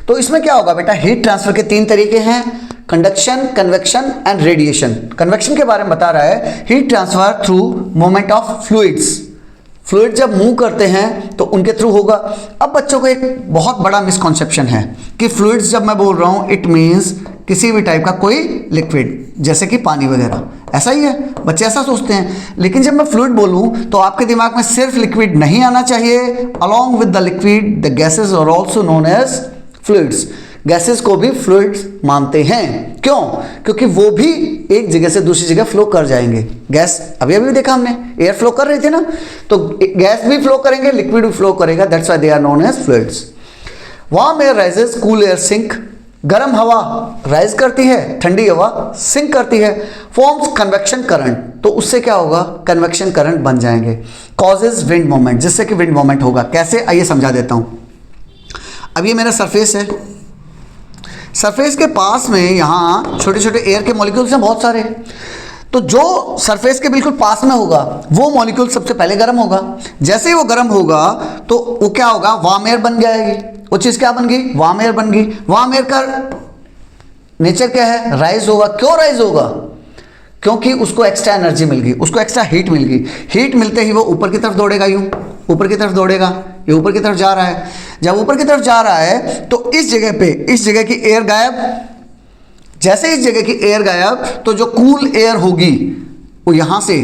तो इसमें क्या होगा बेटा, हीट ट्रांसफर के 3 तरीके हैं, conduction, convection and radiation. Convection के बारे में बता रहा है, heat transfer through movement of fluids. Fluid जब मूव करते हैं तो उनके थ्रू होगा। अब बच्चों को एक बहुत बड़ा मिसकॉन्सेप्शन है कि फ्लूइड्स जब मैं बोल रहा हूं इट मीन्स किसी भी टाइप का कोई लिक्विड, जैसे कि पानी वगैरह, ऐसा ही है, बच्चे ऐसा सोचते हैं। लेकिन जब मैं फ्लूइड बोलूं तो आपके दिमाग में सिर्फ लिक्विड नहीं आना चाहिए, along with the liquid the gases are also known as fluids. Gases को भी फ्लूइड्स मानते हैं। क्यों, क्योंकि वो भी एक जगह से दूसरी जगह फ्लो कर जाएंगे। गैस अभी अभी देखा हमने, एयर फ्लो कर रही थी ना, तो गैस भी फ्लो करेंगे, लिक्विड भी फ्लो करेगा, that's why they are known as fluids. Warm air rises, cool air sink. गर्म हवा राइज करती है, ठंडी हवा सिंक करती है। फॉर्म्स कन्वेक्शन करंट, तो उससे क्या होगा, कन्वेक्शन करंट बन जाएंगे। कॉजेज विंड मोमेंट, जिससे कि विंड मोमेंट होगा। कैसे, आइए समझा देता हूं। अब ये मेरा सरफेस है, सरफेस के पास में यहाँ छोटे छोटे एयर के मॉलिक्यूल्स हैं बहुत सारे। तो जो सरफेस के बिल्कुल पास में होगा वो मॉलिक्यूल सबसे पहले गर्म होगा। जैसे ही वो गर्म होगा तो वो क्या होगा, वार्म एयर बन जाएगी। वो चीज़ क्या बन गई, वार्म एयर बन गई। वार्म एयर का नेचर क्या है, राइज होगा। क्यों राइज होगा, क्योंकि उसको एक्स्ट्रा एनर्जी मिल गई, उसको एक्स्ट्रा हीट मिल गई। हीट मिलते ही वो ऊपर की तरफ दौड़ेगा यूं, ऊपर की तरफ दौड़ेगा, ये ऊपर की तरफ जा रहा है। जब ऊपर की तरफ जा रहा है तो इस जगह पे, इस जगह की एयर गायब, जैसे इस जगह की एयर गायब तो जो कूल एयर होगी वो यहां से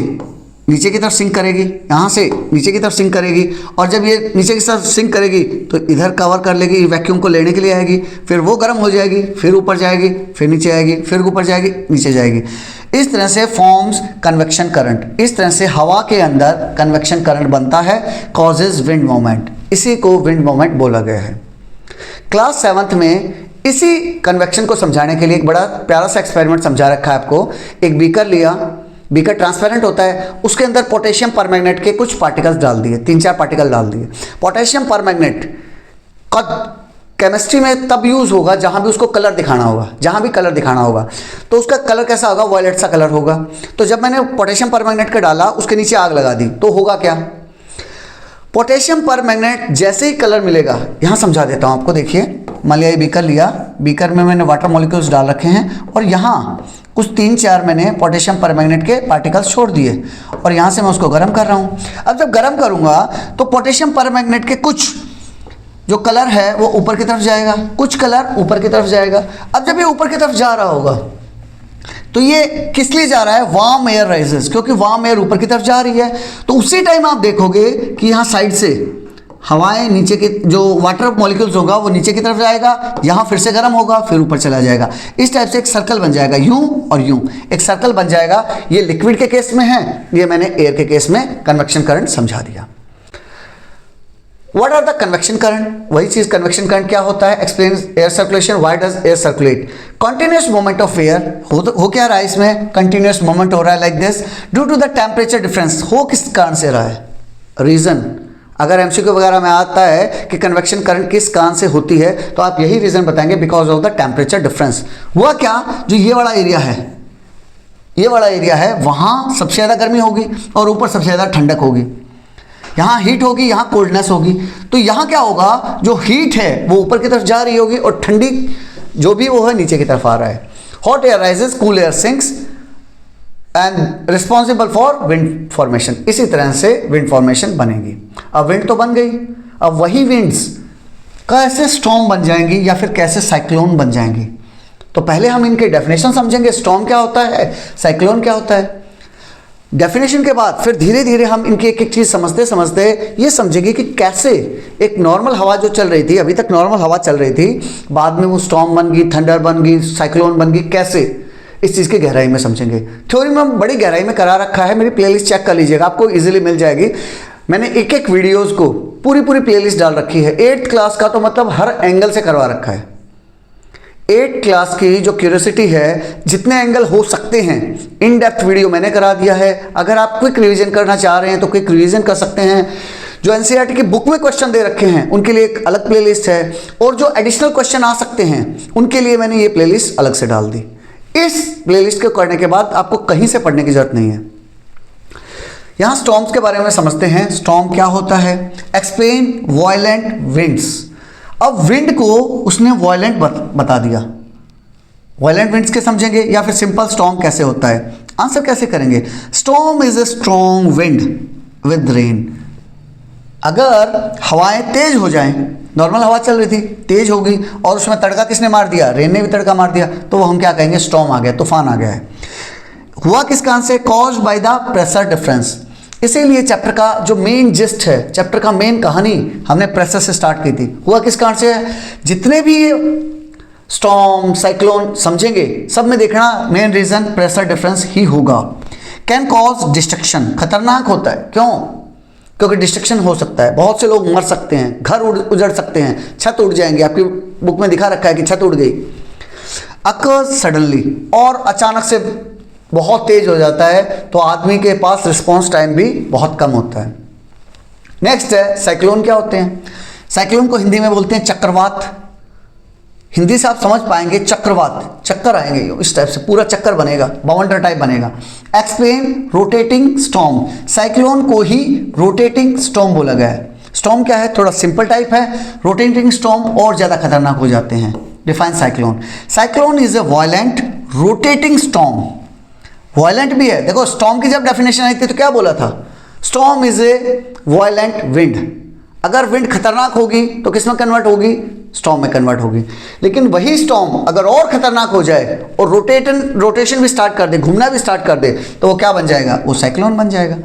नीचे की तरफ सिंक करेगी, यहाँ से नीचे की तरफ सिंक करेगी, और जब ये नीचे की तरफ सिंक करेगी तो इधर कवर कर लेगी, वैक्यूम को लेने के लिए आएगी, फिर वो गर्म हो जाएगी, फिर ऊपर जाएगी, फिर नीचे आएगी, फिर ऊपर जाएगी, नीचे जाएगी। इस तरह से फॉर्म्स कन्वेक्शन करंट। इस तरह से हवा के अंदर कन्वेक्शन करंट बनता है, कॉजेज विंड मोमेंट। इसी को विंड मोमेंट बोला गया है। क्लास 7th में इसी कन्वेक्शन को समझाने के लिए एक बड़ा प्यारा सा एक्सपेरिमेंट समझा रखा है आपको। एक बीकर लिया, बीकर ट्रांसपेरेंट होता है, उसके अंदर पोटेशियम परमैंगनेट के कुछ पार्टिकल्स डाल दिए, 3-4 पार्टिकल डाल दिए। पोटेशियम परमैंगनेट का केमिस्ट्री में तब यूज होगा जहां भी उसको कलर दिखाना होगा, जहां भी कलर दिखाना होगा तो उसका कलर कैसा होगा, वॉयलेट सा कलर होगा। तो जब मैंने पोटेशियम परमैंगनेट का डाला, उसके नीचे आग लगा दी, तो होगा क्या, पोटेशियम परमैंगनेट जैसे ही कलर मिलेगा, यहां समझा देता हूं आपको। देखिए, मान लिया ये बीकर लिया, बीकर में मैंने वाटर मॉलिक्यूल्स डाल रखे हैं और यहां कुछ 3-4 मैंने पोटेशियम परमैंगनेट के पार्टिकल्स छोड़ दिए और यहां से मैं उसको गर्म कर रहा हूं। अब जब गर्म करूंगा तो पोटेशियम परमैंगनेट के कुछ जो कलर है वो ऊपर की तरफ जाएगा, कुछ कलर ऊपर की तरफ जाएगा। अब जब ये ऊपर की तरफ जा रहा होगा तो ये किस लिए जा रहा है, वार्म एयर राइजेस, क्योंकि वार्म एयर ऊपर की तरफ जा रही है। तो उसी टाइम आप देखोगे कि यहाँ साइड से हवाएं नीचे के जो वाटर मॉलिक्यूल्स होगा वो नीचे की तरफ जाएगा, यहाँ फिर से गर्म होगा, फिर ऊपर चला जाएगा। इस टाइप से एक सर्कल बन जाएगा, यूं और यूं एक सर्कल बन जाएगा। ये लिक्विड के केस में है, ये मैंने एयर के केस में कन्वेक्शन करंट समझा दिया। What are the convection current, वही चीज कन्वेक्शन करंट क्या होता है, explain air circulation, why does air circulate, continuous movement of air. हो क्या रहा है इसमें, कंटिन्यूअस मूवमेंट हो रहा है like this, due to the temperature difference. हो किस कारण से रहा है, रीजन। अगर एमसीक्यू वगैरह में आता है कि कन्वेक्शन करंट किस कारण से होती है तो आप यही रीजन बताएंगे, because of the temperature difference. हुआ क्या, जो ये वाला एरिया है, ये वाला एरिया है, वहां सबसे ज्यादा गर्मी होगी और ऊपर सबसे ज्यादा ठंडक होगी। यहाँ हीट होगी, यहाँ कोल्डनेस होगी। तो यहाँ क्या होगा, जो हीट है वो ऊपर की तरफ जा रही होगी और ठंडी जो भी वो है नीचे की तरफ आ रहा है। Hot air rises, cool air sinks and responsible for wind formation. इसी तरह से विंड फॉर्मेशन बनेगी। अब विंड तो बन गई, अब वही विंड्स कैसे स्टॉर्म बन जाएंगी या फिर कैसे साइक्लोन बन जाएंगी। तो पहले हम इनके डेफिनेशन समझेंगे, स्टॉर्म क्या होता है, साइक्लोन क्या होता है। डेफिनेशन के बाद फिर धीरे धीरे हम इनकी एक एक चीज समझते समझते ये समझेंगे कि कैसे एक नॉर्मल हवा जो चल रही थी, अभी तक नॉर्मल हवा चल रही थी, बाद में वो स्टॉर्म बन गई, थंडर बन गई, साइक्लोन बन गई, कैसे, इस चीज़ की गहराई में समझेंगे। थ्योरी में बड़ी गहराई में करा रखा है, मेरी प्लेलिस्ट चेक कर लीजिएगा, आपको इजीली मिल जाएगी। मैंने एक एक वीडियोस को पूरी प्लेलिस्ट डाल रखी है। 8th क्लास का तो मतलब हर एंगल से करवा रखा है। 8th क्लास की जो क्यूरियोसिटी है, जितने एंगल हो सकते हैं इन डेप्थ वीडियो मैंने करा दिया है। अगर आप क्विक रिवीजन करना चाह रहे हैं तो क्विक रिवीजन कर सकते हैं। जो एनसीईआरटी की बुक में क्वेश्चन दे रखे हैं उनके लिए एक अलग प्लेलिस्ट है, और जो एडिशनल क्वेश्चन आ सकते हैं उनके लिए मैंने ये प्लेलिस्ट अलग से डाल दी। इस प्लेलिस्ट को करने के बाद आपको कहीं से पढ़ने की जरूरत नहीं है। यहां स्टॉर्म्स के बारे में समझते हैं। स्टॉर्म क्या होता है, एक्सप्लेन वायलेंट विंड्स। अब विंड को उसने वायलेंट बता दिया। वायलेंट विंड्स के समझेंगे या फिर सिंपल स्टॉर्म कैसे होता है, आंसर कैसे करेंगे। Storm is a strong wind with rain. अगर हवाएं तेज हो जाएं, नॉर्मल हवा चल रही थी, तेज होगी और उसमें तड़का किसने मार दिया, रेन ने भी तड़का मार दिया, तो वो हम क्या कहेंगे, स्टॉर्म आ गया, तूफान आ गया है। हुआ किस कारण से, cause by the pressure difference. इसीलिए चैप्टर का जो मेन जिस्ट है, चैप्टर का मेन कहानी हमने प्रेशर से स्टार्ट की थी। हुआ किस कारण से, जितने भी स्टॉर्म साइक्लोन समझेंगे सब में देखना मेन रीजन प्रेशर डिफरेंस ही होगा। कैन कॉज डिस्ट्रक्शन, खतरनाक होता है, क्यों, क्योंकि डिस्ट्रक्शन हो सकता है, बहुत से लोग मर सकते हैं, घर उजड़ सकते हैं, छत उड़ जाएंगे, आपकी बुक में दिखा रखा है कि छत उड़ गई। अकर्स सडनली, और अचानक से बहुत तेज हो जाता है तो आदमी के पास रिस्पॉन्स टाइम भी बहुत कम होता है। नेक्स्ट है साइक्लोन। क्या होते हैं, साइक्लोन को हिंदी में बोलते हैं चक्रवात। हिंदी से आप समझ पाएंगे, चक्रवात, चक्कर आएंगे इस टाइप से, पूरा चक्कर बनेगा, बाउंडर टाइप बनेगा। Explain rotating storm. साइक्लोन को ही रोटेटिंग स्टॉर्म बोला गया है। स्टॉर्म क्या है, थोड़ा सिंपल टाइप है, रोटेटिंग स्टॉर्म और ज्यादा खतरनाक हो जाते हैं। Define cyclone. Cyclone is a violent rotating storm. Violent भी है, देखो स्टॉर्म की जब डेफिनेशन आई थी तो क्या बोला था, storm is A violent wind. अगर विंड खतरनाक होगी तो किस में कन्वर्ट होगी? स्टॉर्म में कन्वर्ट होगी। लेकिन वही स्टॉर्म अगर और खतरनाक हो जाए और रोटेशन भी स्टार्ट कर दे, घूमना भी स्टार्ट कर दे, तो वो क्या बन जाएगा? वो साइक्लोन बन जाएगा।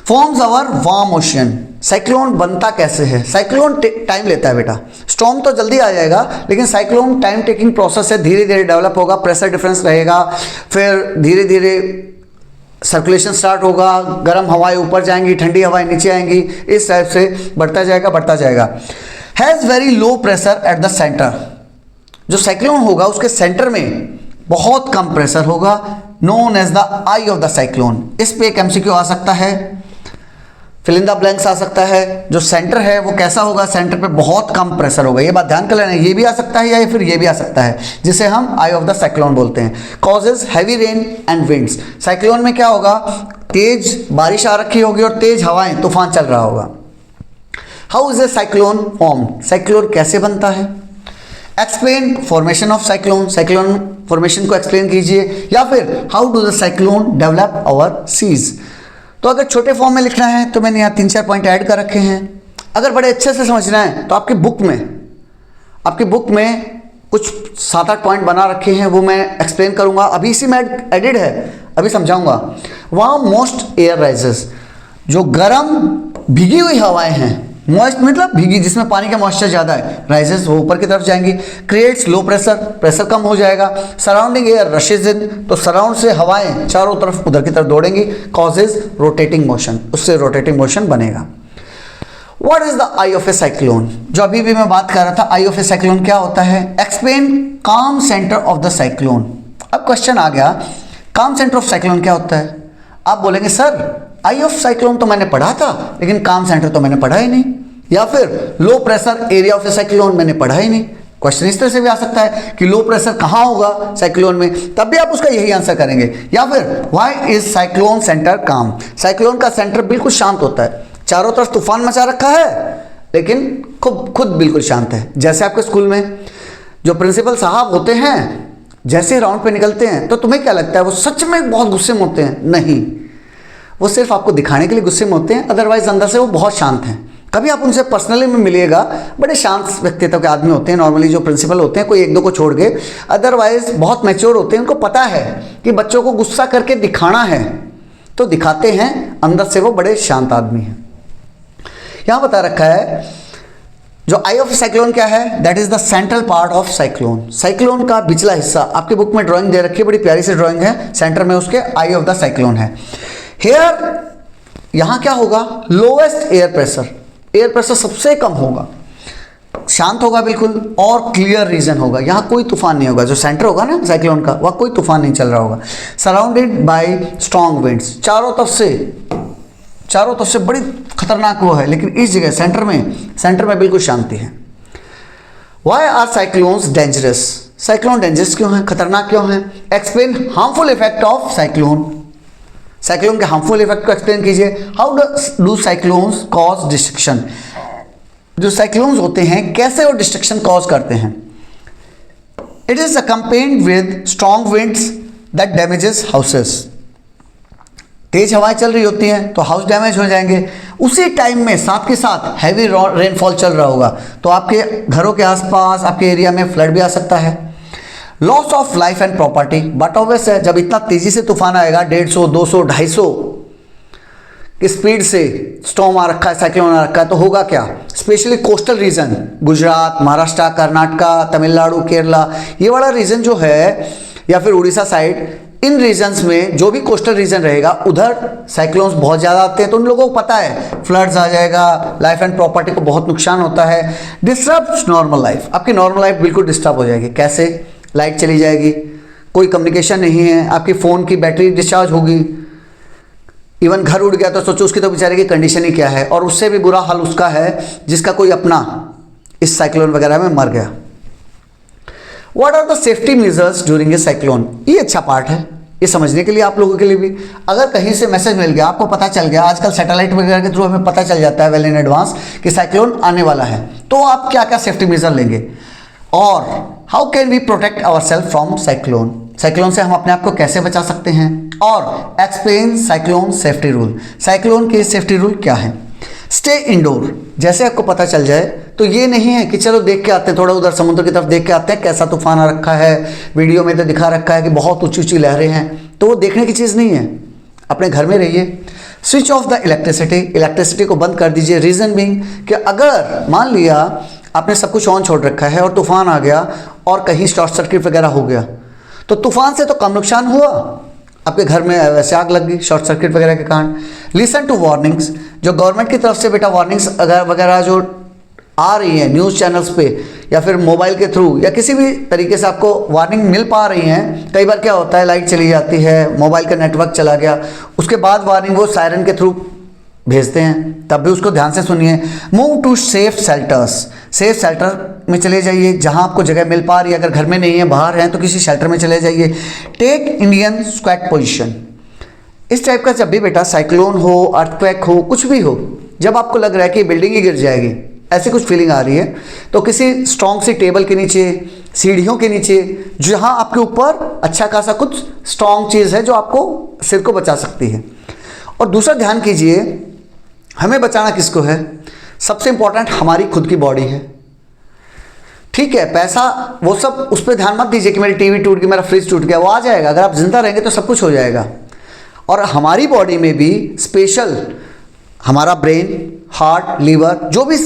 फॉर्म्स अवर वार्म ओशन। साइक्लोन बनता कैसे है? साइक्लोन टाइम लेता है बेटा। स्टॉर्म तो जल्दी आ जाएगा, लेकिन साइक्लोन टाइम टेकिंग प्रोसेस है, धीरे धीरे डेवलप होगा, प्रेशर डिफरेंस रहेगा, फिर धीरे धीरे सर्कुलेशन स्टार्ट होगा, गर्म हवाएं ऊपर जाएंगी, ठंडी हवाएं नीचे आएंगी, इस टाइप से बढ़ता जाएगा बढ़ता जाएगा। Has very low pressure at the centre. जो साइक्लोन होगा उसके सेंटर में बहुत कम प्रेशर होगा, known as the eye of the cyclone. इस पे एक एमसीक्यू आ सकता है, फिल इन द ब्लैंक्स आ सकता है। जो सेंटर है वो कैसा होगा? सेंटर पे बहुत कम प्रेशर होगा। ये बात ध्यान कर लेना, ये भी आ सकता है या फिर ये भी आ सकता है, जिसे हम आई ऑफ द साइक्लोन बोलते हैं। Causes heavy rain and winds. Cyclone में क्या होगा? तेज बारिश आ रखी होगी और तेज हवाएं, तूफान चल रहा होगा। How is a cyclone form? Cyclone कैसे बनता है? Explain formation of cyclone. Cyclone formation को एक्सप्लेन कीजिए। या फिर how do the cyclone develop over seas. तो अगर छोटे फॉर्म में लिखना है तो मैंने यहाँ 3-4 पॉइंट ऐड कर रखे हैं। अगर बड़े अच्छे से समझना है तो आपकी बुक में कुछ 7-8 पॉइंट बना रखे हैं, वो मैं एक्सप्लेन करूंगा। अभी इसी में एडिड है, अभी समझाऊंगा। वहाँ मोस्ट एयर राइजेस। जो गर्म भीगी हुई हवाएं हैं, मॉइस्ट मतलब भीगी, जिसमें पानी का मॉइस्चर ज़्यादा है, राइजेस वो ऊपर की तरफ जाएंगी। क्रिएट्स लो प्रेशर, प्रेशर कम हो जाएगा। सराउंडिंग एयर रशेज इन, तो सराउंड से हवाएं चारों तरफ उधर की तरफ दौड़ेंगी। कॉजेज रोटेटिंग मोशन, उससे रोटेटिंग मोशन बनेगा। What is the eye of A cyclone? जो अभी भी मैं बात कर रहा था, आई ऑफ ए साइक्लोन क्या होता है? एक्सप्लेन काम सेंटर ऑफ द साइक्लोन। अब क्वेश्चन आ गया, काम सेंटर ऑफ साइक्लोन क्या होता है? आप बोलेंगे सर आई ऑफ साइक्लोन तो मैंने पढ़ा था, लेकिन काम सेंटर तो मैंने पढ़ा ही नहीं। या फिर लो pressure area of A cyclone मैंने पढ़ा ही नहीं। क्वेश्चन इस तरह से भी आ सकता है कि लो प्रेशर कहाँ होगा साइक्लोन में, तब भी आप उसका यही आंसर करेंगे। या फिर व्हाई इज साइक्लोन सेंटर काम? साइक्लोन का सेंटर बिल्कुल शांत होता है, चारों तरफ तूफान मचा रखा है, लेकिन खुद बिल्कुल शांत है। जैसे आपके स्कूल में जो प्रिंसिपल साहब होते हैं, जैसे राउंड पे निकलते हैं तो तुम्हें क्या लगता है वो सच में बहुत गुस्से में होते हैं? नहीं, वो सिर्फ आपको दिखाने के लिए गुस्से में होते हैं, अदरवाइज अंदर से वो बहुत शांत हैं। कभी आप उनसे पर्सनली में मिलिएगा, बड़े शांत व्यक्तित्व के आदमी होते हैं नॉर्मली जो प्रिंसिपल होते हैं, कोई एक दो को छोड़ के, अदरवाइज बहुत मैच्योर होते हैं। उनको पता है कि बच्चों को गुस्सा करके दिखाना है तो दिखाते हैं, अंदर से वो बड़े शांत आदमी हैं। यहाँ बता रखा है जो आई ऑफ साइक्लोन क्या है? That is the central part of cyclone. Cyclone का पिछला हिस्सा, आपकी बुक में ड्राइंग दे रखी है, बड़ी प्यारी सी ड्राइंग है, सेंटर में उसके आई ऑफ द साइक्लोन है। हेयर, यहां क्या होगा? Lowest air pressure. Air pressure सबसे कम होगा, शांत होगा बिल्कुल, और क्लियर रीजन होगा। यहां कोई तूफान नहीं होगा। जो सेंटर होगा ना साइक्लोन का, वह कोई तूफान नहीं चल रहा होगा। सराउंडेड बाय स्ट्रॉन्ग विंड्स, चारों तरफ से बड़ी खतरनाक वो है, लेकिन इस जगह सेंटर में बिल्कुल शांति है। Why are cyclones dangerous? Cyclone dangerous क्यों है, खतरनाक क्यों है? Explain harmful effect of cyclone. Cyclone के हार्मफुल इफेक्ट को एक्सप्लेन कीजिए। How do cyclones cause destruction? जो साइक्लोन्स होते हैं कैसे वो डिस्ट्रक्शन कॉज करते हैं? It is accompanied with strong winds that damages houses. तेज हवाएं चल रही होती हैं तो हाउस डैमेज हो जाएंगे। उसी टाइम में साथ के साथ हैवी रेनफॉल चल रहा होगा तो आपके घरों के आसपास, आपके एरिया में फ्लड भी आ सकता है। Loss of life and property, but obvious है जब इतना तेजी से तूफान आएगा, 150, 200, 250 की स्पीड से स्टॉर्म आ रखा है, साइक्लोन आ रखा है, तो होगा क्या? Specially coastal region, Gujarat, Maharashtra, Karnataka, Tamil Nadu, Kerala, ये वाला रीजन जो है, या फिर उड़ीसा साइड, इन रीजन्स में जो भी कोस्टल रीजन रहेगा उधर साइक्लोन्स बहुत ज़्यादा आते हैं, तो उन लोगों को पता है फ्लड्स आ जाएगा, लाइफ एंड प्रॉपर्टी को बहुत नुकसान होता है। डिस्टर्ब नॉर्मल लाइफ, आपकी नॉर्मल लाइफ बिल्कुल डिस्टर्ब हो जाएगी। कैसे? लाइट चली जाएगी, कोई कम्युनिकेशन नहीं है, आपकी फ़ोन की बैटरी डिस्चार्ज होगी, इवन घर उड़ गया तो सोचो उसकी तो बेचारे की कंडीशन ही क्या है। और उससे भी बुरा हाल उसका है जिसका कोई अपना इस साइक्लोन वगैरह में मर गया। What are the safety measures during a cyclone? ये अच्छा पार्ट है, ये समझने के लिए आप लोगों के लिए भी। अगर कहीं से मैसेज मिल गया, आपको पता चल गया, आजकल सैटेलाइट वगैरह के थ्रू हमें पता चल जाता है वेल इन एडवांस कि साइक्लोन आने वाला है, तो आप क्या क्या सेफ्टी मेजर लेंगे? और how can we protect our self from cyclone? Cyclone से हम अपने आप को कैसे बचा सकते हैं, और explain cyclone safety rule, cyclone के सेफ्टी रूल क्या है। स्टे इंडोर, जैसे आपको पता चल जाए तो ये नहीं है कि चलो देख के आते हैं, थोड़ा उधर समुद्र की तरफ देख के आते हैं कैसा तूफान आ रखा है, वीडियो में तो दिखा रखा है कि बहुत ऊंची ऊंची लहरें हैं, तो वो देखने की चीज़ नहीं है। अपने घर में रहिए। Switch off the electricity, electricity को बंद कर दीजिए। रीज़न बीइंग कि अगर मान लिया आपने सब कुछ ऑन छोड़ रखा है और तूफान आ गया और कहीं शॉर्ट सर्किट वगैरह हो गया, तो तूफान से तो कम नुकसान हुआ, आपके घर में वैसे आग लग गई शॉर्ट सर्किट वगैरह के कारण। लिसन टू वार्निंग्स, जो गवर्नमेंट की तरफ से बेटा वार्निंग्स वगैरह जो आ रही हैं न्यूज़ चैनल्स पे या फिर मोबाइल के थ्रू या किसी भी तरीके से आपको वार्निंग मिल पा रही हैं। कई बार क्या होता है, लाइट चली जाती है, मोबाइल का नेटवर्क चला गया, उसके बाद वार्निंग वो सायरन के थ्रू भेजते हैं, तब भी उसको ध्यान से सुनिए। Move to safe shelters, safe shelter में चले जाइए जहां आपको जगह मिल पा रही है। अगर घर में नहीं है, बाहर हैं, तो किसी शेल्टर में चले जाइए। टेक इंडियन स्क्वैट पोजीशन, इस टाइप का जब भी बेटा साइक्लोन हो, अर्थक्वेक हो, कुछ भी हो, जब आपको लग रहा है कि बिल्डिंग ही गिर जाएगी, ऐसी कुछ फीलिंग आ रही है, तो किसी स्ट्रॉन्ग सी टेबल के नीचे, सीढ़ियों के नीचे, जहां आपके ऊपर अच्छा खासा कुछ स्ट्रॉन्ग चीज़ है जो आपको सिर को बचा सकती है। और दूसरा ध्यान कीजिए, हमें बचाना किसको है, सबसे इंपॉर्टेंट हमारी खुद की बॉडी है। ठीक है, पैसा वो सब उस पर ध्यान मत दीजिए कि मेरी टीवी टूट गई, मेरा फ्रिज टूट गया, वो आ जाएगा। अगर आप जिंदा रहेंगे तो सब कुछ हो जाएगा। और हमारी बॉडी में भी स्पेशल हमारा ब्रेन, हार्ट, लीवर, जो भी